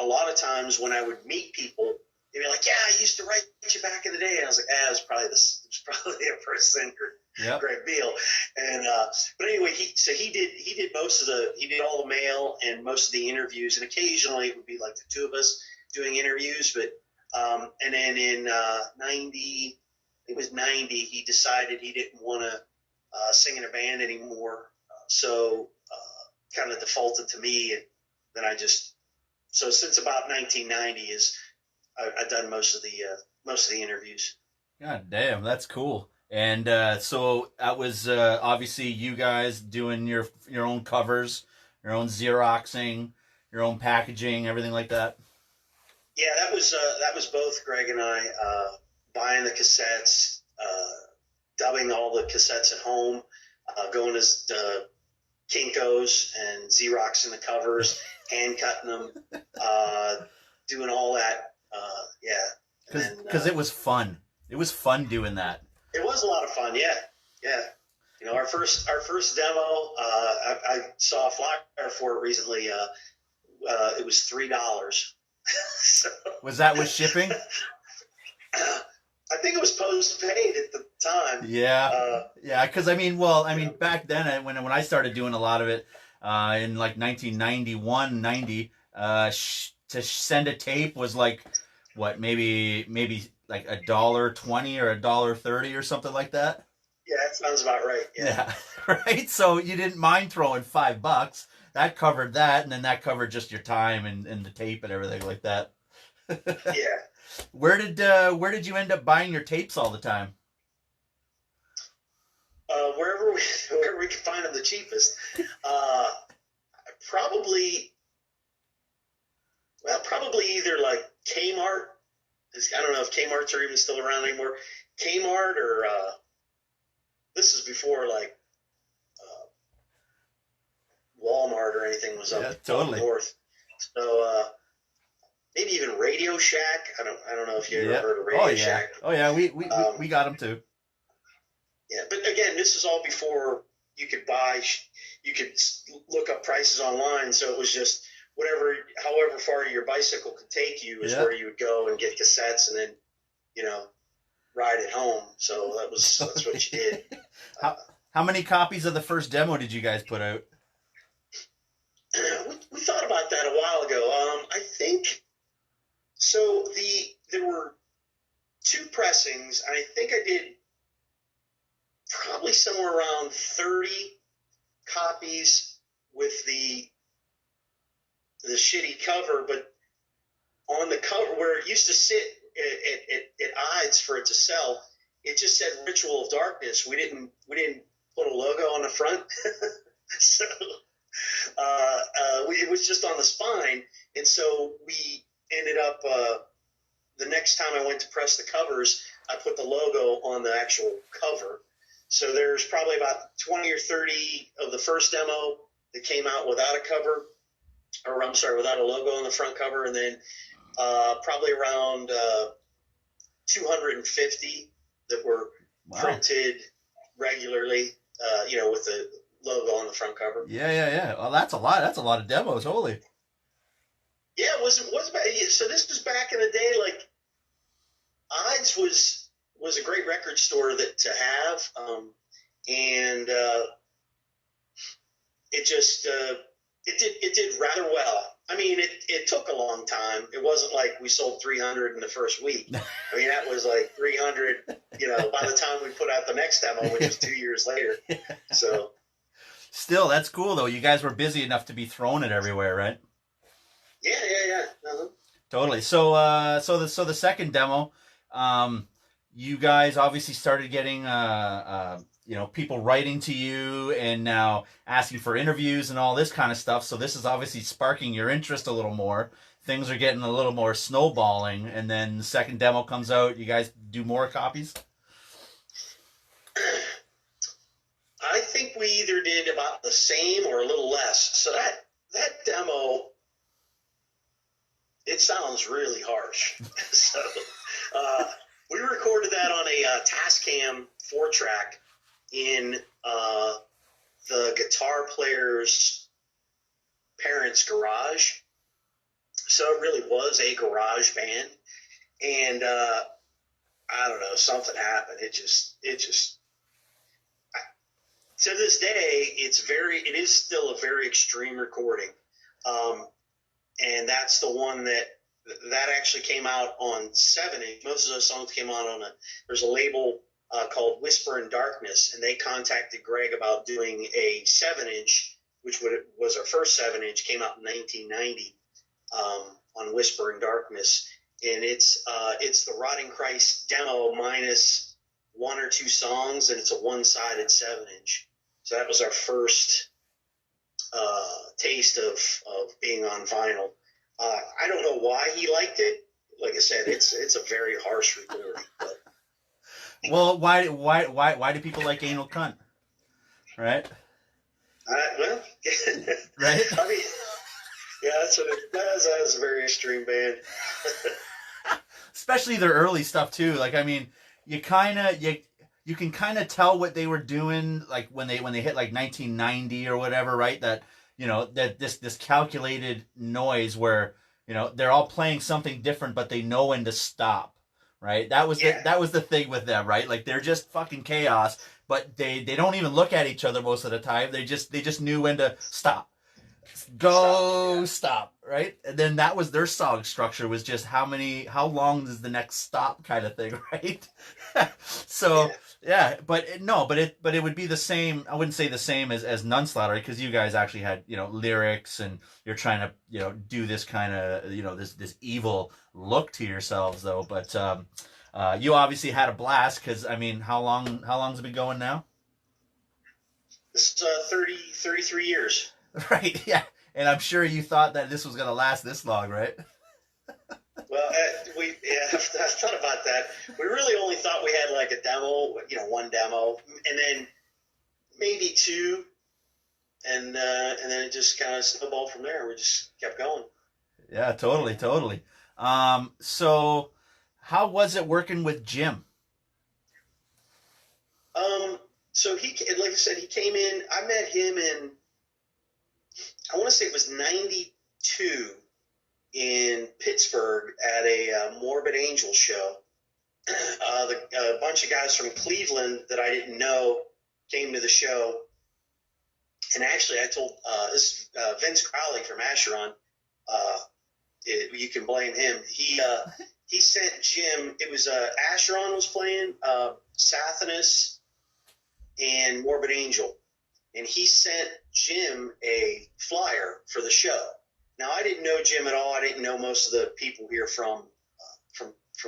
lot of times when I would meet people, they'd be like, "Yeah, I used to write you back in the day." And I was like, "Ah, it's probably a first singer, Yep. Greg Beal." And but anyway, he did he did all the mail and most of the interviews, and occasionally it would be like the two of us doing interviews. But and then in 90, it was 90, he decided he didn't want to sing in a band anymore, so kind of defaulted to me, and then so since about 1990 I've done most of the interviews. God damn, that's cool. And so that was obviously you guys doing your own covers, your own Xeroxing, your own packaging, everything like that. Yeah, that was both Greg and I buying the cassettes, dubbing all the cassettes at home, going as Kinko's and Xeroxing the covers, hand cutting them, doing all that. Yeah, because it was fun. It was fun doing that. It was a lot of fun. Yeah. Our first demo, I saw a flyer for it recently. It was $3. So, was that with shipping? I think it was post-paid at the time. Yeah, because back then when I started doing a lot of it in like 1991, 90, to send a tape was like what maybe like $1.20 or $1.30 or something like that. Yeah, that sounds about right. Yeah, right. So you didn't mind throwing $5. That covered that, and then that covered just your time and the tape and everything like that. Yeah. Where did you end up buying your tapes all the time? Wherever we could find them the cheapest. Probably either like Kmart. I don't know if Kmart's are even still around anymore. Kmart or this is before like Walmart or anything was up north. So maybe even Radio Shack. I don't know if you ever heard of Radio Shack. Oh yeah, we got them too. Yeah, but again, this is all before you could look up prices online. So it was just however far your bicycle could take you is where you would go and get cassettes and then, ride it home. So that's what you did. How many copies of the first demo did you guys put out? We thought about that a while ago. I think so. There were 2 pressings, and I think I did probably somewhere around 30 copies with the shitty cover, but on the cover where it used to sit at Ides for it to sell, it just said Ritual of Darkness. We didn't put a logo on the front, so it was just on the spine, and so we ended up the next time I went to press the covers, I put the logo on the actual cover. So there's probably about 20 or 30 of the first demo that came out without a cover, or I'm sorry, without a logo on the front cover, and then probably around 250 that were printed regularly, with the logo on the front cover. Yeah. Well, that's a lot. That's a lot of demos. Holy. Yeah, it was back. So this was back in the day. Like, Ides was a great record store to have, and it just it did rather well. I mean, it took a long time. It wasn't like we sold 300 in the first week. I mean, that was like 300, by the time we put out the next demo, which was 2 years later. So, still, that's cool though. You guys were busy enough to be throwing it everywhere, right? Yeah. Uh-huh. Totally. So the second demo, you guys obviously started getting people writing to you and now asking for interviews and all this kind of stuff. So this is obviously sparking your interest a little more. Things are getting a little more snowballing, and then the second demo comes out. You guys do more copies? I think think we either did about the same or a little less. So that demo, it sounds really harsh. So we recorded that on a Tascam 4-track in the guitar player's parents' garage. So it really was a garage band. And I don't know, something happened. It just to this day, it is still a very extreme recording. And that's the one that actually came out on 7-inch. Most of those songs came out on there's a label called Whisper in Darkness, and they contacted Greg about doing a 7-inch, which was our first 7-inch, came out in 1990 on Whisper in Darkness. And it's the Rotting Christ demo minus 1 or 2 songs, and it's a one-sided 7-inch. So that was our first taste of being on vinyl. I don't know why he liked it. Like I said, it's a very harsh recording. But. Well, why do people like Anal Cunt? Right? Well, right? I mean, yeah, that's a very extreme band. Especially their early stuff too. Like, I mean, you can kind of tell what they were doing, like when they hit like 1990 or whatever, right? That, you know, that this calculated noise where, you know, they're all playing something different, but they know when to stop, right? That was the thing with them, right? Like, they're just fucking chaos, but they don't even look at each other most of the time. They just knew when to stop. Stop, right? And then that was their song structure, was just how long is the next stop kind of thing, right? So yeah, but it would be the same. I wouldn't say the same as NUNSLAUGHTER, because you guys actually had, you know, lyrics, and you're trying to, you know, do this kind of, you know, this evil look to yourselves though. But you obviously had a blast, because I mean, how long's it been going now? It's 33 years. Right, yeah. And I'm sure you thought that this was going to last this long, right? Well, I thought about that. We really only thought we had like a demo, you know, 1 demo, and then maybe 2, and then it just kind of snowballed from there. We just kept going. Yeah, totally. So how was it working with Jim? So like I said, he came in. I met him in, I want to say it was 92 in Pittsburgh at a Morbid Angel show. A bunch of guys from Cleveland that I didn't know came to the show. And actually, I told Vince Crowley from Acheron, you can blame him. He sent Jim, it was Acheron was playing, Sathanas, and Morbid Angel. And he sent Jim a flyer for the show. Now, I didn't know Jim at all. I didn't know most of the people here from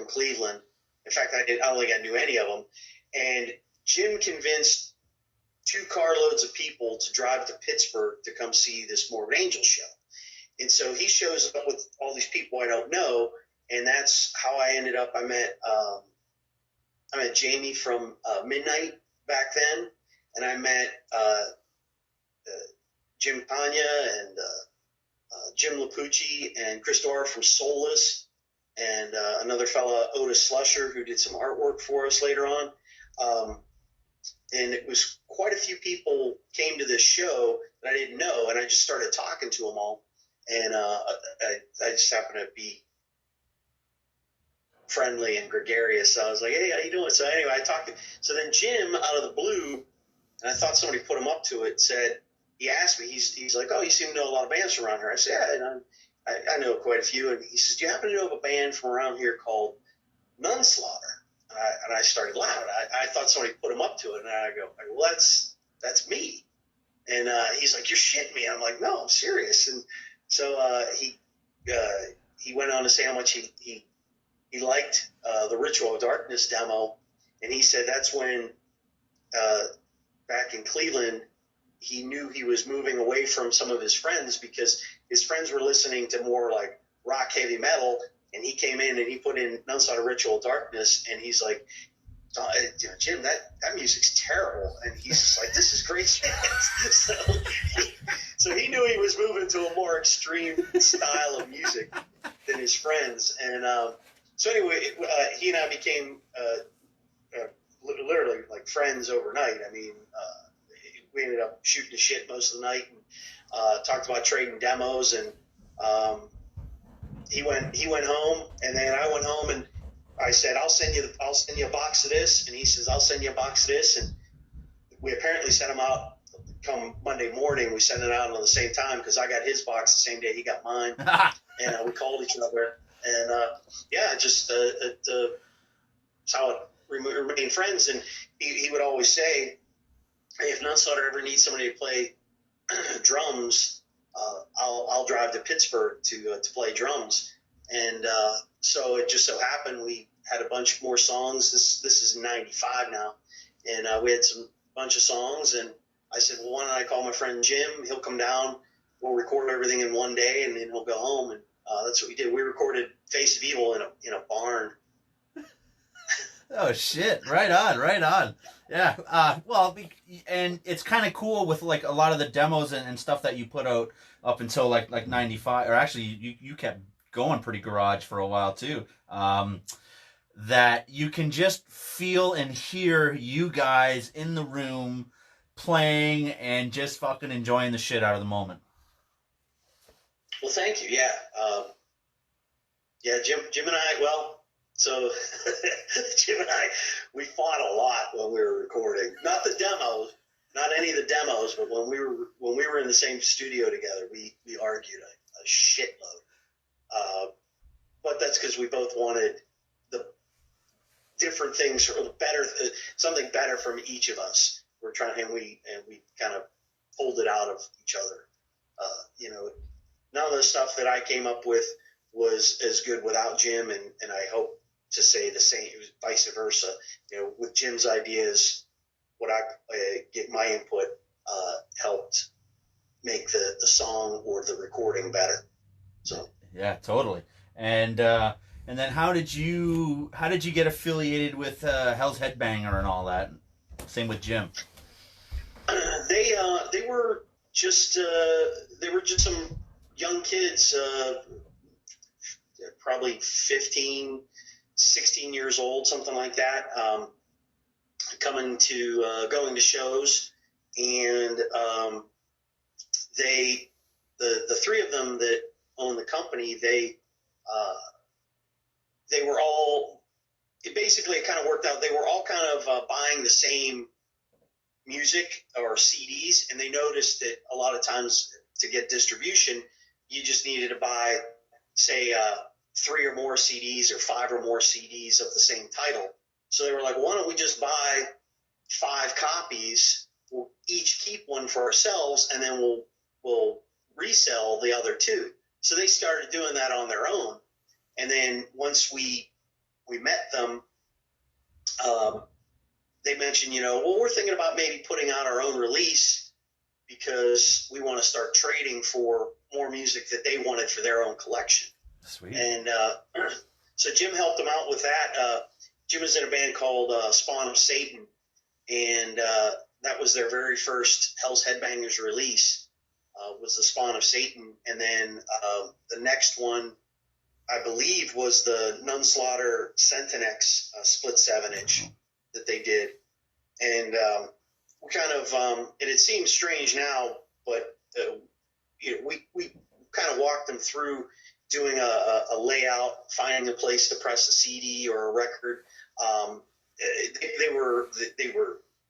Cleveland. In fact, I don't think I knew any of them. And Jim convinced 2 carloads of people to drive to Pittsburgh to come see this Morbid Angel show. And so he shows up with all these people I don't know, and that's how I ended up. I met Jamie from Midnight back then, and I met Jim Tanya and Jim Lapucci and Chris Dora from Soulless, and another fella, Otis Slusher, who did some artwork for us later on. And it was quite a few people came to this show that I didn't know, and I just started talking to them all. And I just happened to be friendly and gregarious. So I was like, hey, how you doing? So anyway, so then Jim, out of the blue, and I thought somebody put him up to it, he asked me, he's like, oh, you seem to know a lot of bands from around here. I said, yeah, I know quite a few. And he says, do you happen to know of a band from around here called NUNSLAUGHTER? And I started laughing. I thought somebody put him up to it. And I go, well, that's me. And he's like, you're shitting me. I'm like, no, I'm serious. And so he went on to say how much he liked the Ritual of Darkness demo. And he said that's when, back in Cleveland, he knew he was moving away from some of his friends, because his friends were listening to more like rock, heavy metal, and he came in and he put in NUNSLAUGHTER Ritual of Darkness, and he's like, Jim, that music's terrible. And he's just like, this is great shit. So he knew he was moving to a more extreme style of music than his friends. And so anyway, he and I became literally like friends overnight. I mean, we ended up shooting the shit most of the night and talked about trading demos. And he went home, and then I went home, and I said, I'll send you a box of this. And he says, I'll send you a box of this. And we apparently sent him out come Monday morning. We sent it out on the same time because I got his box the same day he got mine. And we called each other. And it's how it remained friends. And he would always say, hey, if Nunslaughter ever needs somebody to play drums, I'll drive to Pittsburgh to play drums. And so it just so happened we had a bunch more songs. This is in '95 now, and we had some bunch of songs. And I said, well, why don't I call my friend Jim? He'll come down. We'll record everything in one day, and then he'll go home. And that's what we did. We recorded Face of Evil in a barn. Oh shit! Right on. Yeah. Well, and it's kind of cool with like a lot of the demos and stuff that you put out up until like '95, or actually you kept going pretty garage for a while too. That you can just feel and hear you guys in the room playing and just fucking enjoying the shit out of the moment. Well, thank you. Yeah. Jim and I. Well. So Jim and I, we fought a lot when we were recording. Not the demos, not any of the demos, but when we were in the same studio together, we argued a shitload. But that's because we both wanted the different things, or better, something better from each of us. We're trying, and we kind of pulled it out of each other. None of the stuff that I came up with was as good without Jim, and I hope to say the same, vice versa. With Jim's ideas, what I get my input helped make the song or the recording better. So yeah, totally. And then how did you get affiliated with Hell's Headbanger and all that? Same with Jim. They were just some young kids, probably 15, 16 years old, something like that, going to shows. And the three of them that own the company, they were all, it kind of worked out. They were all kind of buying the same music or CDs, and they noticed that a lot of times to get distribution, you just needed to buy, say, 3 or more CDs or 5 or more CDs of the same title. So they were like, why don't we just buy 5 copies? We'll each keep one for ourselves, and then we'll resell the other 2. So they started doing that on their own. And then once we met them, they mentioned, well, we're thinking about maybe putting out our own release because we want to start trading for more music that they wanted for their own collection. Sweet. And so Jim helped them out with that. Jim was in a band called Spawn of Satan, and that was their very first Hell's Headbangers release, was the Spawn of Satan. And then the next one, I believe, was the Nunslaughter Centinex split 7-inch that they did. And we kind of, and it seems strange now, but we kind of walked them through doing a layout, finding a place to press a CD or a record.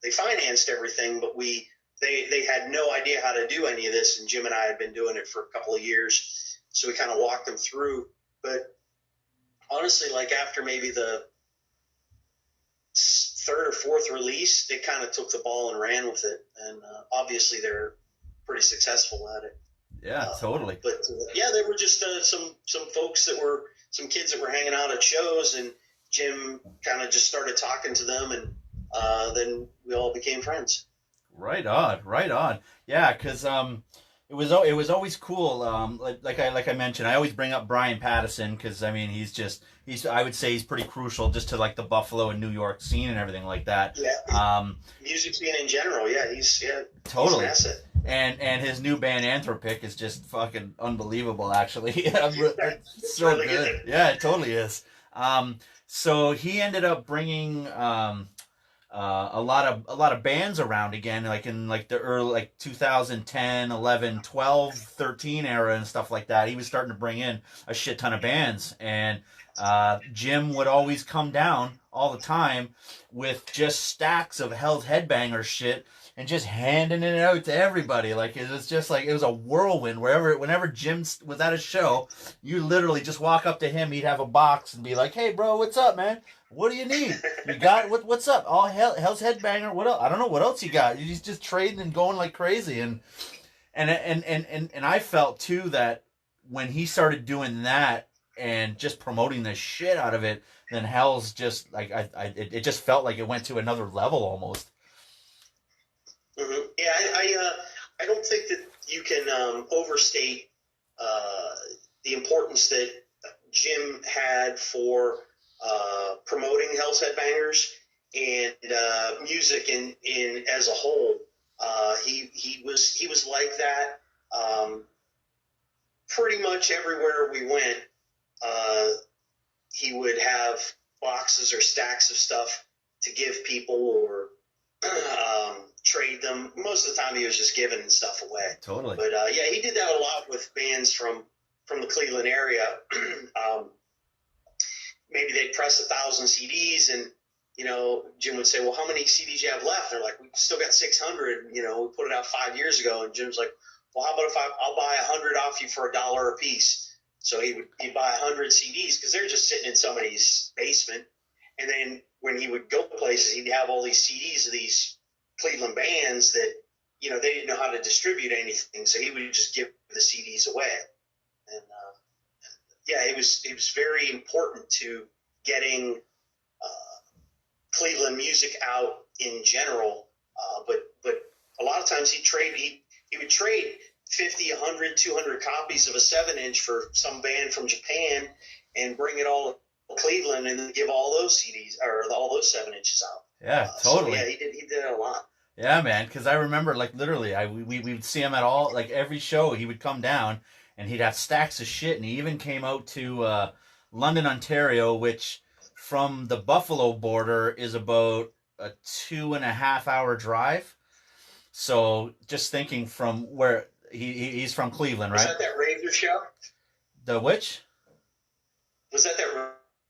They financed everything, but they had no idea how to do any of this, and Jim and I had been doing it for a couple of years, so we kind of walked them through. But honestly, like after maybe the 3rd or 4th release, they kind of took the ball and ran with it, and obviously they're pretty successful at it. Yeah, totally. But they were just some folks some kids that were hanging out at shows, and Jim kind of just started talking to them, and then we all became friends. Right on. Yeah, because it was always cool. Like I mentioned, I always bring up Brian Pattison because I mean he's I would say he's pretty crucial just to like the Buffalo and New York scene and everything like that. Yeah. Music scene in general, Totally. He's an asset. And his new band Anthropic is just fucking unbelievable. Actually, it's so really good. Yeah, it totally is. So he ended up bringing a lot of bands around again, like in like the early like 2010, 11, 12, 13 era and stuff like that. He was starting to bring in a shit ton of bands, and Jim would always come down all the time with just stacks of Hell's Headbanger shit and just handing it out to everybody. Like it was just like it was a whirlwind. Whenever Jim was at a show, you literally just walk up to him. He'd have a box and be like, "Hey, bro, what's up, man? What do you need? You got what's up? All Hell's Headbanger. What else? I don't know what else you got. He's just trading and going like crazy." And I felt too that when he started doing that and just promoting the shit out of it, then Hell's just like it just felt like it went to another level almost. Mm-hmm. Yeah, I don't think that you can overstate the importance that Jim had for promoting Hell's Headbangers and music in as a whole. He was like that pretty much everywhere we went. He would have boxes or stacks of stuff to give people or trade them. Most of the time he was just giving stuff away. Totally. But yeah, he did that a lot with bands from the Cleveland area. Maybe they'd press 1,000 CDs and, you know, Jim would say, well, how many CDs you have left? They're like, we still got 600. You know, we put it out 5 years ago. And Jim's like, well, how about if I'll buy 100 off you for $1 a piece? So he'd buy 100 CDs because they're just sitting in somebody's basement. And then when he would go places, he'd have all these CDs of these Cleveland bands that, you know, they didn't know how to distribute anything. So he would just give the CDs away. And yeah, it was very important to getting Cleveland music out in general. But a lot of times he would trade 50, 100, 200 copies of a 7-inch for some band from Japan and bring it all to Cleveland and then give all those CDs or all those 7-inches out. Yeah, totally. So yeah, he did it a lot. Yeah, man, because I remember, like, literally, we would see him at all, like, every show. He would come down, and he'd have stacks of shit, and he even came out to London, Ontario, which from the Buffalo border is about a 2.5-hour drive. So just thinking from where he's from Cleveland, right? Was that Razor show? The which? Was that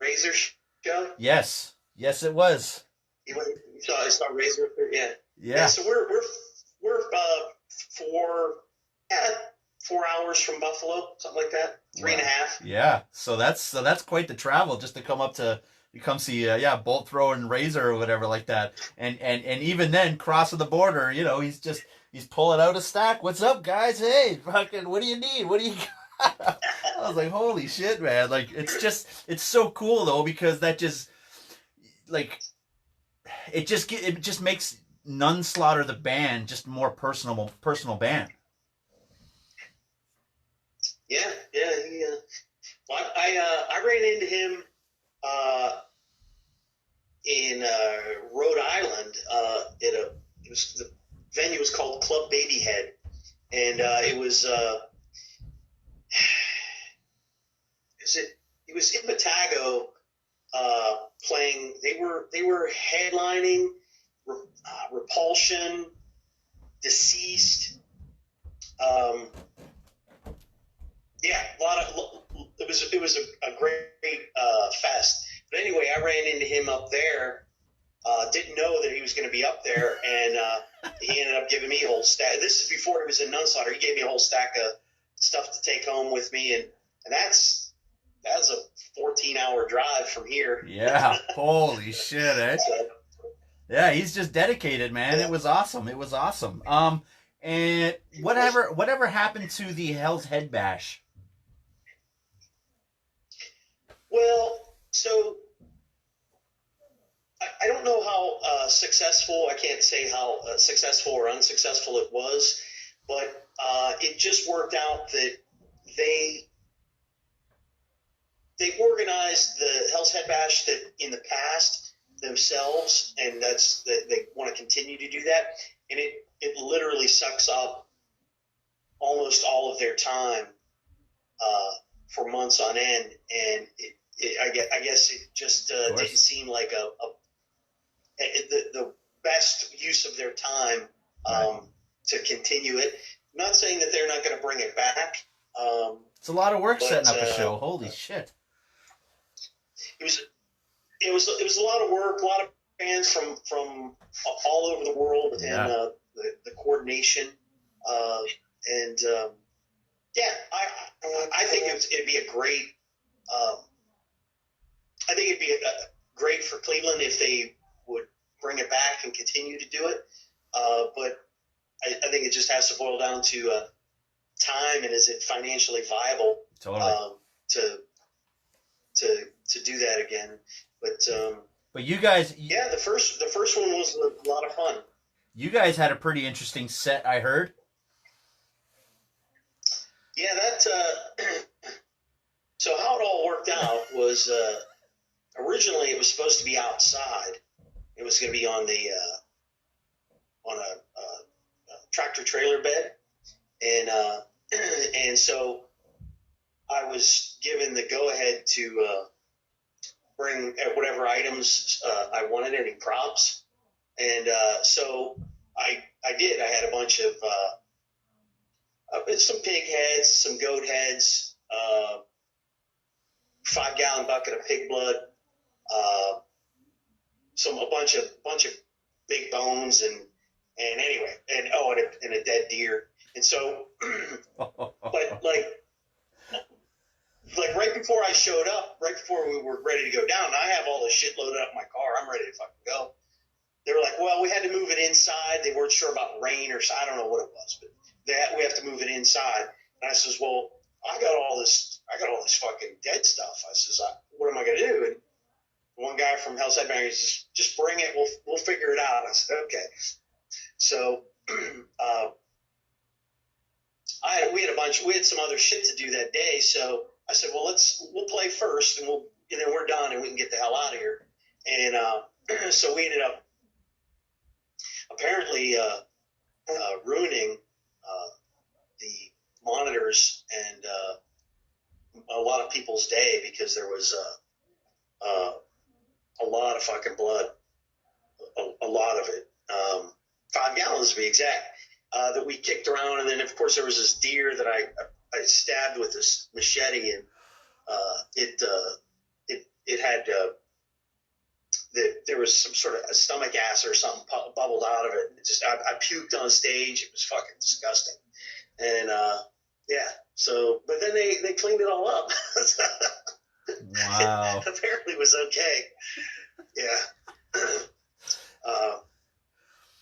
Razor show? Yes, it was. You saw Razor? Yeah. Yeah. So we're 4 hours from Buffalo, something like that. 3.5. Yeah. So that's quite the travel just to come up to come see Bolt Thrower and Razor or whatever like that. And even then crossing the border, you know, he's pulling out a stack. What's up, guys? Hey, fucking, what do you need? What do you got? I was like, holy shit, man. Like it's so cool though, because that just like it just makes Nunslaughter the band just more personal band. Yeah. Well, I ran into him in Rhode Island. The venue was called Club Babyhead, and it was in Patago playing. They were headlining Repulsion, Deceased. It was a great fest. But anyway, I ran into him up there. Didn't know that he was going to be up there, and he ended up giving me a whole stack. This is before he was in Nunslaughter. He gave me a whole stack of stuff to take home with me, and that's a 14-hour drive from here. Yeah, holy shit, eh? Yeah, he's just dedicated, man. It was awesome. And whatever happened to the Hell's Head Bash? Well, so I don't know how successful. I can't say how successful or unsuccessful it was, but it just worked out that they organized the Hell's Head Bash that in the past themselves, and they want to continue to do that. And it literally sucks up almost all of their time for months on end, and I guess it just didn't seem like the best use of their time to continue it. Not saying that they're not going to bring it back. It's a lot of work setting up a show. Holy shit! It was a lot of work. A lot of fans from all over the world, and the coordination, and I think it'd be a great. I think it'd be great for Cleveland if they would bring it back and continue to do it. But I think it just has to boil down to time, and is it financially viable to do that again? But you guys, the first one was a lot of fun. You guys had a pretty interesting set, I heard. Yeah, that. So how it all worked out was originally it was supposed to be outside. It was going to be on a tractor trailer bed, and so I was given the go ahead to bring whatever items I wanted, any props, and so I did. I had a bunch of some pig heads, some goat heads, 5-gallon bucket of pig blood, a bunch of big bones, and anyway, and a dead deer. And so, but like right before I showed up, right before we were ready to go down, I have all this shit loaded up in my car. I'm ready to fucking go. They were like, well, we had to move it inside. They weren't sure about rain or I don't know what it was, but we have to move it inside. And I says, well, I got all this fucking dead stuff. I says, what am I going to do? And one guy from Hell's Head Bash says, just bring it. We'll figure it out. I said, okay. So, we had some other shit to do that day. So I said, well, we'll play first, and then we're done, and we can get the hell out of here. And so we ended up apparently ruining the monitors and a lot of people's day, because there was a lot of fucking blood, a lot of it, 5 gallons to be exact, that we kicked around. And then of course there was this deer that I stabbed with this machete, and it had there was some sort of a stomach acid or something bubbled out of it. I puked on stage. It was fucking disgusting. And so, but then they cleaned it all up. Wow. Apparently it was okay. Yeah.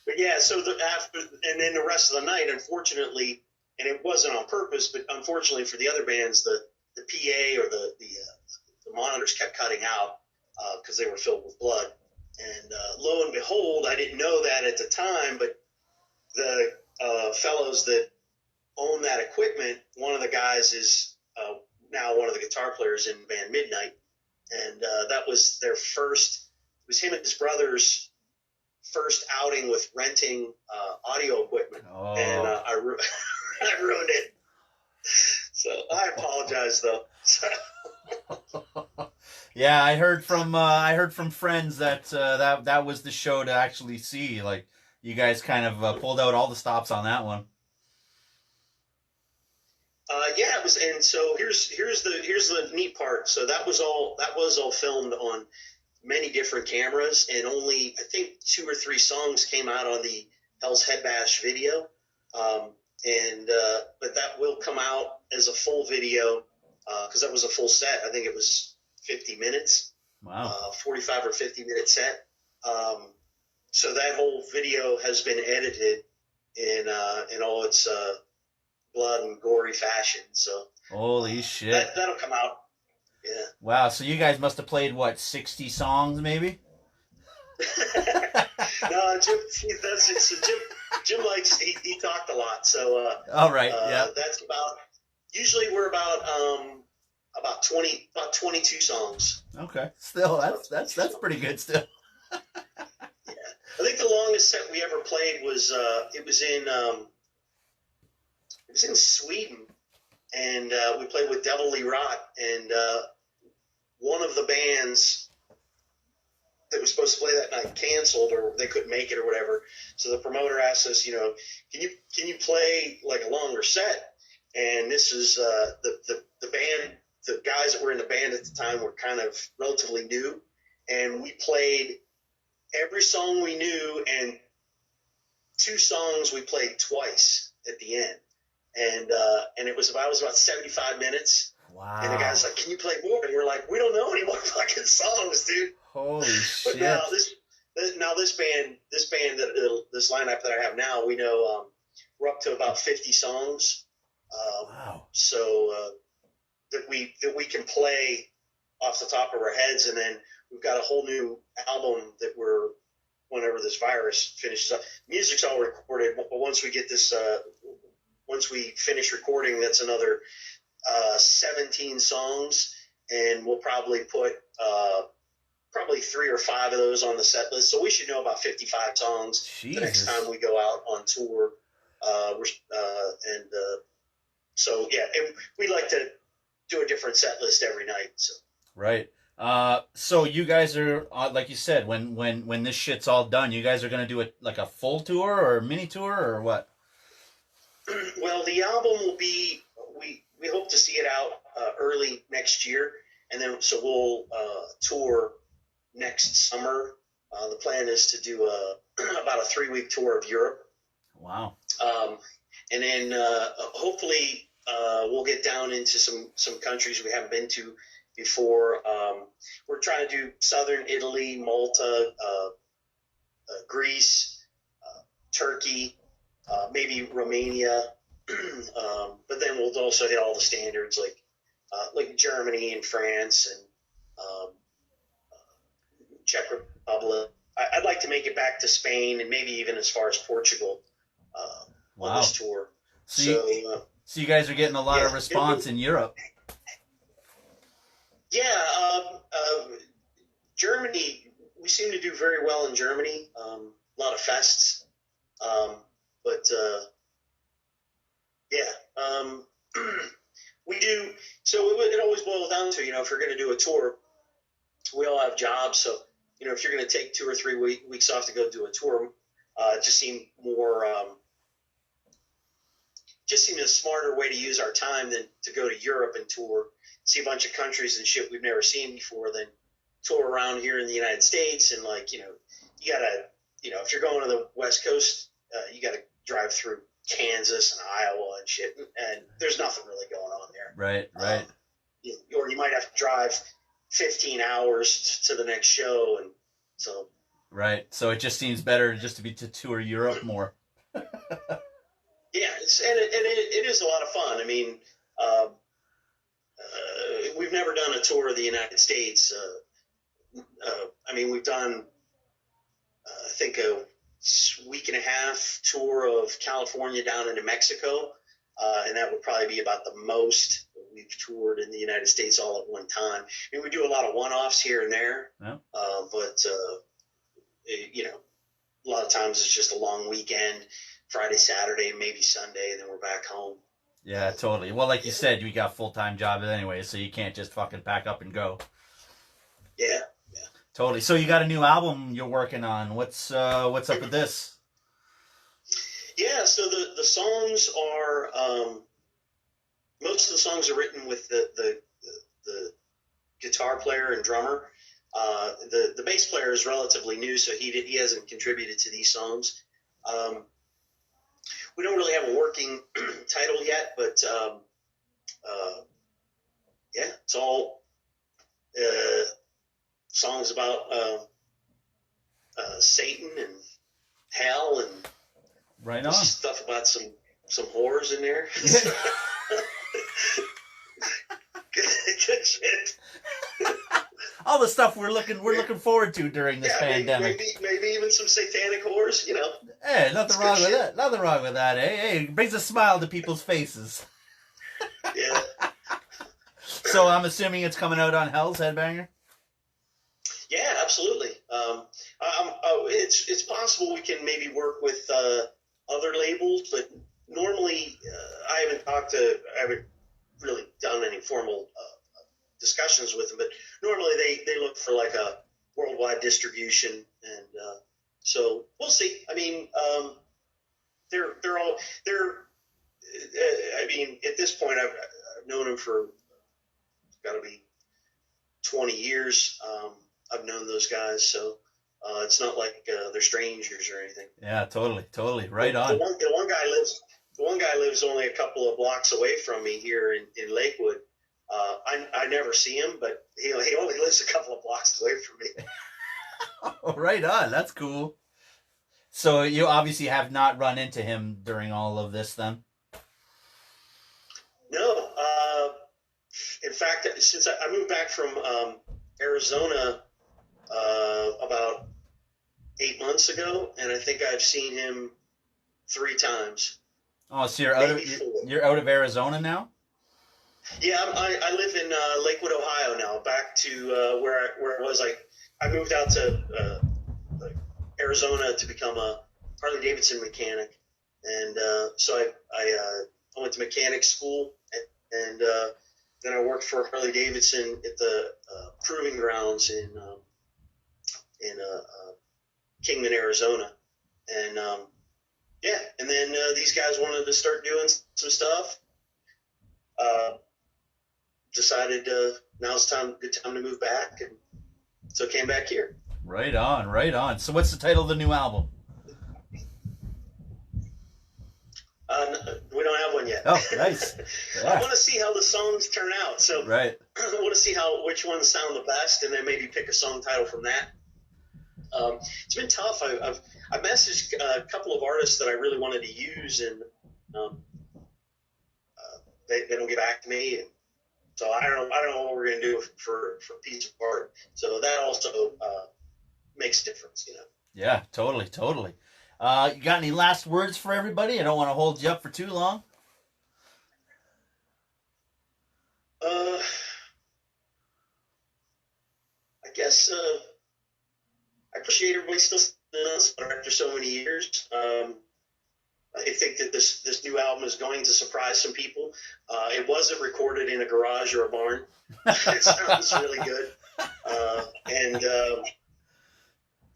But yeah, so and then the rest of the night, unfortunately, and it wasn't on purpose, but unfortunately for the other bands, the PA or the monitors kept cutting out because they were filled with blood. And lo and behold, I didn't know that at the time, but the fellows that own that equipment, one of the guys is now one of the guitar players in the band Midnight, and that was their first. It was him and his brother's first outing with renting audio equipment, and I ruined it. So I apologize, though. Yeah, I heard from friends that that was the show to actually see. Like, you guys kind of pulled out all the stops on that one. Yeah, it was, and so here's the neat part. So that was all filmed on many different cameras, and only I think 2 or 3 songs came out on the Hell's Head Bash video. But that will come out as a full video because that was a full set. I think it was 50 minutes. Wow. 45 or 50-minute set. So that whole video has been edited in all its blood and gory fashion. So holy shit, that'll come out. Yeah. Wow. So you guys must have played 60 songs maybe? No, Jim. Jim likes he talked a lot, so All right. Yeah. that's about. Usually we're about 22 songs. Okay. Still, that's pretty good. Still. Yeah, I think the longest set we ever played was it was in Sweden, and we played with Devilly Rot, and one of the bands that was supposed to play that night canceled, or they couldn't make it or whatever. So the promoter asked us, can you play like a longer set? And this is the band, the guys that were in the band at the time were kind of relatively new, and we played every song we knew, and 2 songs we played twice at the end, and it was about 75 minutes. Wow. And the guy's like, "Can you play more?" And we're like, "We don't know any more fucking songs, dude." Holy shit! But now this band, this lineup that I have now, we know we're up to about 50 songs. Wow. So that we can play off the top of our heads, and then we've got a whole new album that whenever this virus finishes up, music's all recorded. But once we get this, once we finish recording, that's another 17 songs, and we'll probably put probably 3 or 5 of those on the set list. So we should know about 55 songs the next time we go out on tour. So yeah, and we like to do a different set list every night. So. Right. So you guys are, like you said, when this shit's all done, you guys are gonna do like a full tour or a mini tour or what? Well, the album will be. We hope to see it out early next year, and then so we'll tour next summer. The plan is to do about a 3-week tour of Europe. Wow. And then hopefully we'll get down into some countries we haven't been to before. We're trying to do southern Italy, Malta, Greece, Turkey, maybe Romania. But then we'll also hit all the standards like Germany and France and Czech Republic. I'd like to make it back to Spain and maybe even as far as Portugal on this tour. So you guys are getting a lot of response in Europe. Yeah, Germany. We seem to do very well in Germany. A lot of fests, but. Yeah, we do. So it always boils down to, if you're going to do a tour, we all have jobs. So, if you're going to take 2 or 3 weeks off to go do a tour, it just seemed a smarter way to use our time than to go to Europe and tour, see a bunch of countries and shit we've never seen before, than tour around here in the United States. And you gotta, if you're going to the West Coast, you got to drive through Kansas and Iowa and shit, and there's nothing really going on there. Right. Or you might have to drive 15 hours to the next show, and so. Right. So it just seems better just to tour Europe more. Yeah, it is a lot of fun. I mean, we've never done a tour of the United States. I mean, we've done, I think, a week and a half tour of California down into Mexico, and that would probably be about the most we've toured in the United States all at one time. I mean, we do a lot of one-offs here and there, but a lot of times it's just a long weekend, Friday, Saturday, maybe Sunday, and then we're back home. Yeah, totally. Well, like you said, you got a full-time job anyway, so you can't just fucking pack up and go. Yeah. Totally. So you got a new album you're working on. What's up with this? Yeah, so the songs are most of the songs are written with the guitar player and drummer. The bass player is relatively new, so he hasn't contributed to these songs. We don't really have a working title yet, but it's all songs about Satan and hell and right on stuff about some whores in there. Good shit. all the stuff we're looking forward to during this pandemic. Maybe even some satanic horrors, you know. Hey, nothing wrong with that. Nothing wrong with that. Hey, it brings a smile to people's faces. Yeah. So I'm assuming it's coming out on Hell's Headbanger? Yeah, absolutely. It's possible we can maybe work with other labels, but normally I haven't really done any formal discussions with them, but normally they look for like a worldwide distribution, and so we'll see. I mean, I mean, at this point, I've known them for got to be 20 years. I've known those guys, so it's not like they're strangers or anything. Yeah, totally. Right on. The one guy lives only a couple of blocks away from me here in Lakewood. I never see him, but he only lives a couple of blocks away from me. Oh, right on. That's cool. So you obviously have not run into him during all of this, then? No. In fact, since I moved back from Arizona about 8 months ago, and I think I've seen him 3 times. Oh, so you're out of Arizona now? Yeah, I live in Lakewood, Ohio now. Back to where I was. I moved out to Arizona to become a Harley Davidson mechanic, and so I went to mechanic school, and then I worked for Harley Davidson at the proving grounds in Kingman, Arizona, and yeah, and then these guys wanted to start doing some stuff. Decided now's good time to move back, and so came back here. Right on. So what's the title of the new album? We don't have one yet. Oh, nice. Yeah. I want to see how the songs turn out. So right. I want to see which ones sound the best, and then maybe pick a song title from that. It's been tough. I messaged a couple of artists that I really wanted to use, and they don't get back to me. And so I don't know what we're going to do for Piece of Art. So that also makes a difference, you know. Yeah, totally. You got any last words for everybody? I don't want to hold you up for too long. I guess I appreciate everybody still listening to us after so many years. I think that this new album is going to surprise some people. It wasn't recorded in a garage or a barn. It sounds really good.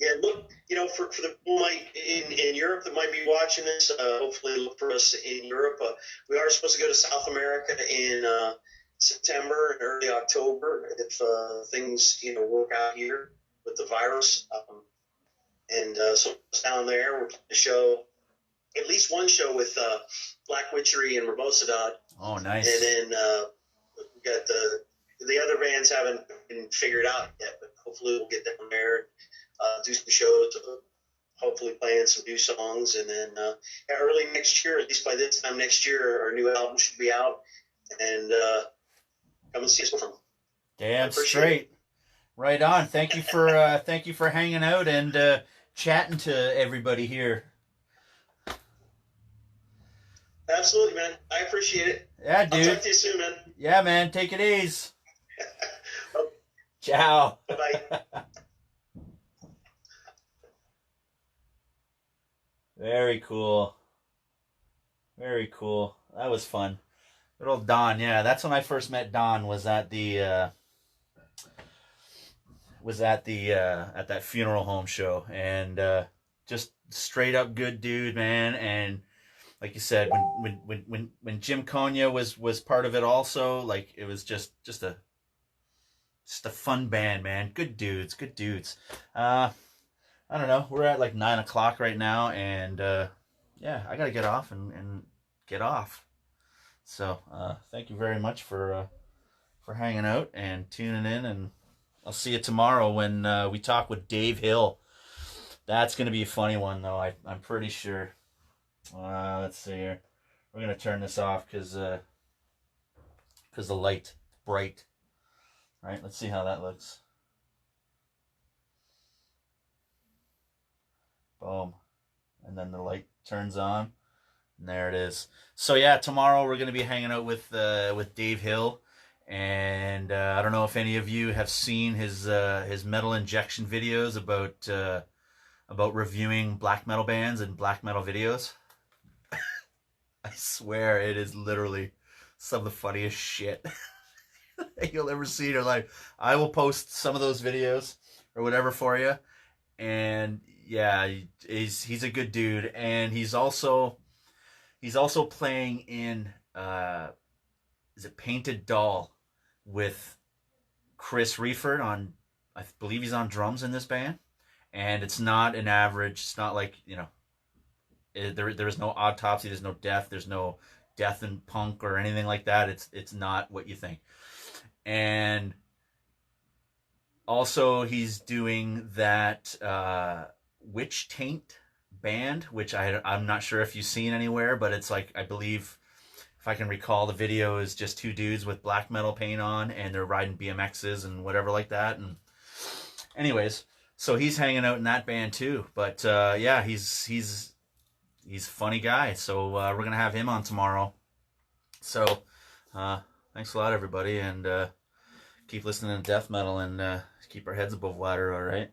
Yeah, look, you know, for the people in Europe that might be watching this, hopefully look for us in Europe. We are supposed to go to South America in September and early October if things, you know, work out here with the virus. So down there, we're playing a show, at least one show with Black Witchery and Rebosidad. Oh, nice. And then we got the other bands haven't been figured out yet, but hopefully we'll get down there, do some shows, hopefully playing some new songs, and then early next year, at least by this time next year, our new album should be out, and come and see us perform. Damn straight. Right on. Thank you for hanging out and chatting to everybody here. Absolutely, man. I appreciate it. Yeah, dude. I'll talk to you soon, man. Yeah, man. Take it easy. Ciao. Bye. Very cool. That was fun. Good old Don. Yeah, that's when I first met Don. Was at the at that funeral home show, and just straight up good dude, man. And like you said, when Jim Konya was part of it also, like it was just a fun band, man. Good dudes. I don't know. We're at like 9 o'clock right now, and yeah, I gotta get off and get off. So thank you very much for hanging out and tuning in, and I'll see you tomorrow when we talk with Dave Hill. That's gonna be a funny one, though. I'm pretty sure. Let's see here. We're gonna turn this off because the light bright. All right. Let's see how that looks. Boom. And then the light turns on. And there it is. So yeah, tomorrow we're gonna be hanging out with Dave Hill, and I don't know if any of you have seen his metal injection videos about reviewing black metal bands and black metal videos. I swear it is literally some of the funniest shit you'll ever see in your life. I will post some of those videos or whatever for you, and yeah, he's a good dude, and he's also playing in is it Painted Doll with Chris Reeford on, I believe he's on drums in this band, and it's not an average. It's not like, you know, there is no autopsy, there's no death, there's no death and punk or anything like that. It's not what you think. And also he's doing that Witch Taint band, which I'm not sure if you've seen anywhere, but it's like, I believe, if I can recall, the video is just two dudes with black metal paint on, and they're riding BMXs and whatever like that. And anyways, so he's hanging out in that band too. But yeah, he's a funny guy. So we're gonna have him on tomorrow. So thanks a lot, everybody, and keep listening to death metal, and keep our heads above water. All right.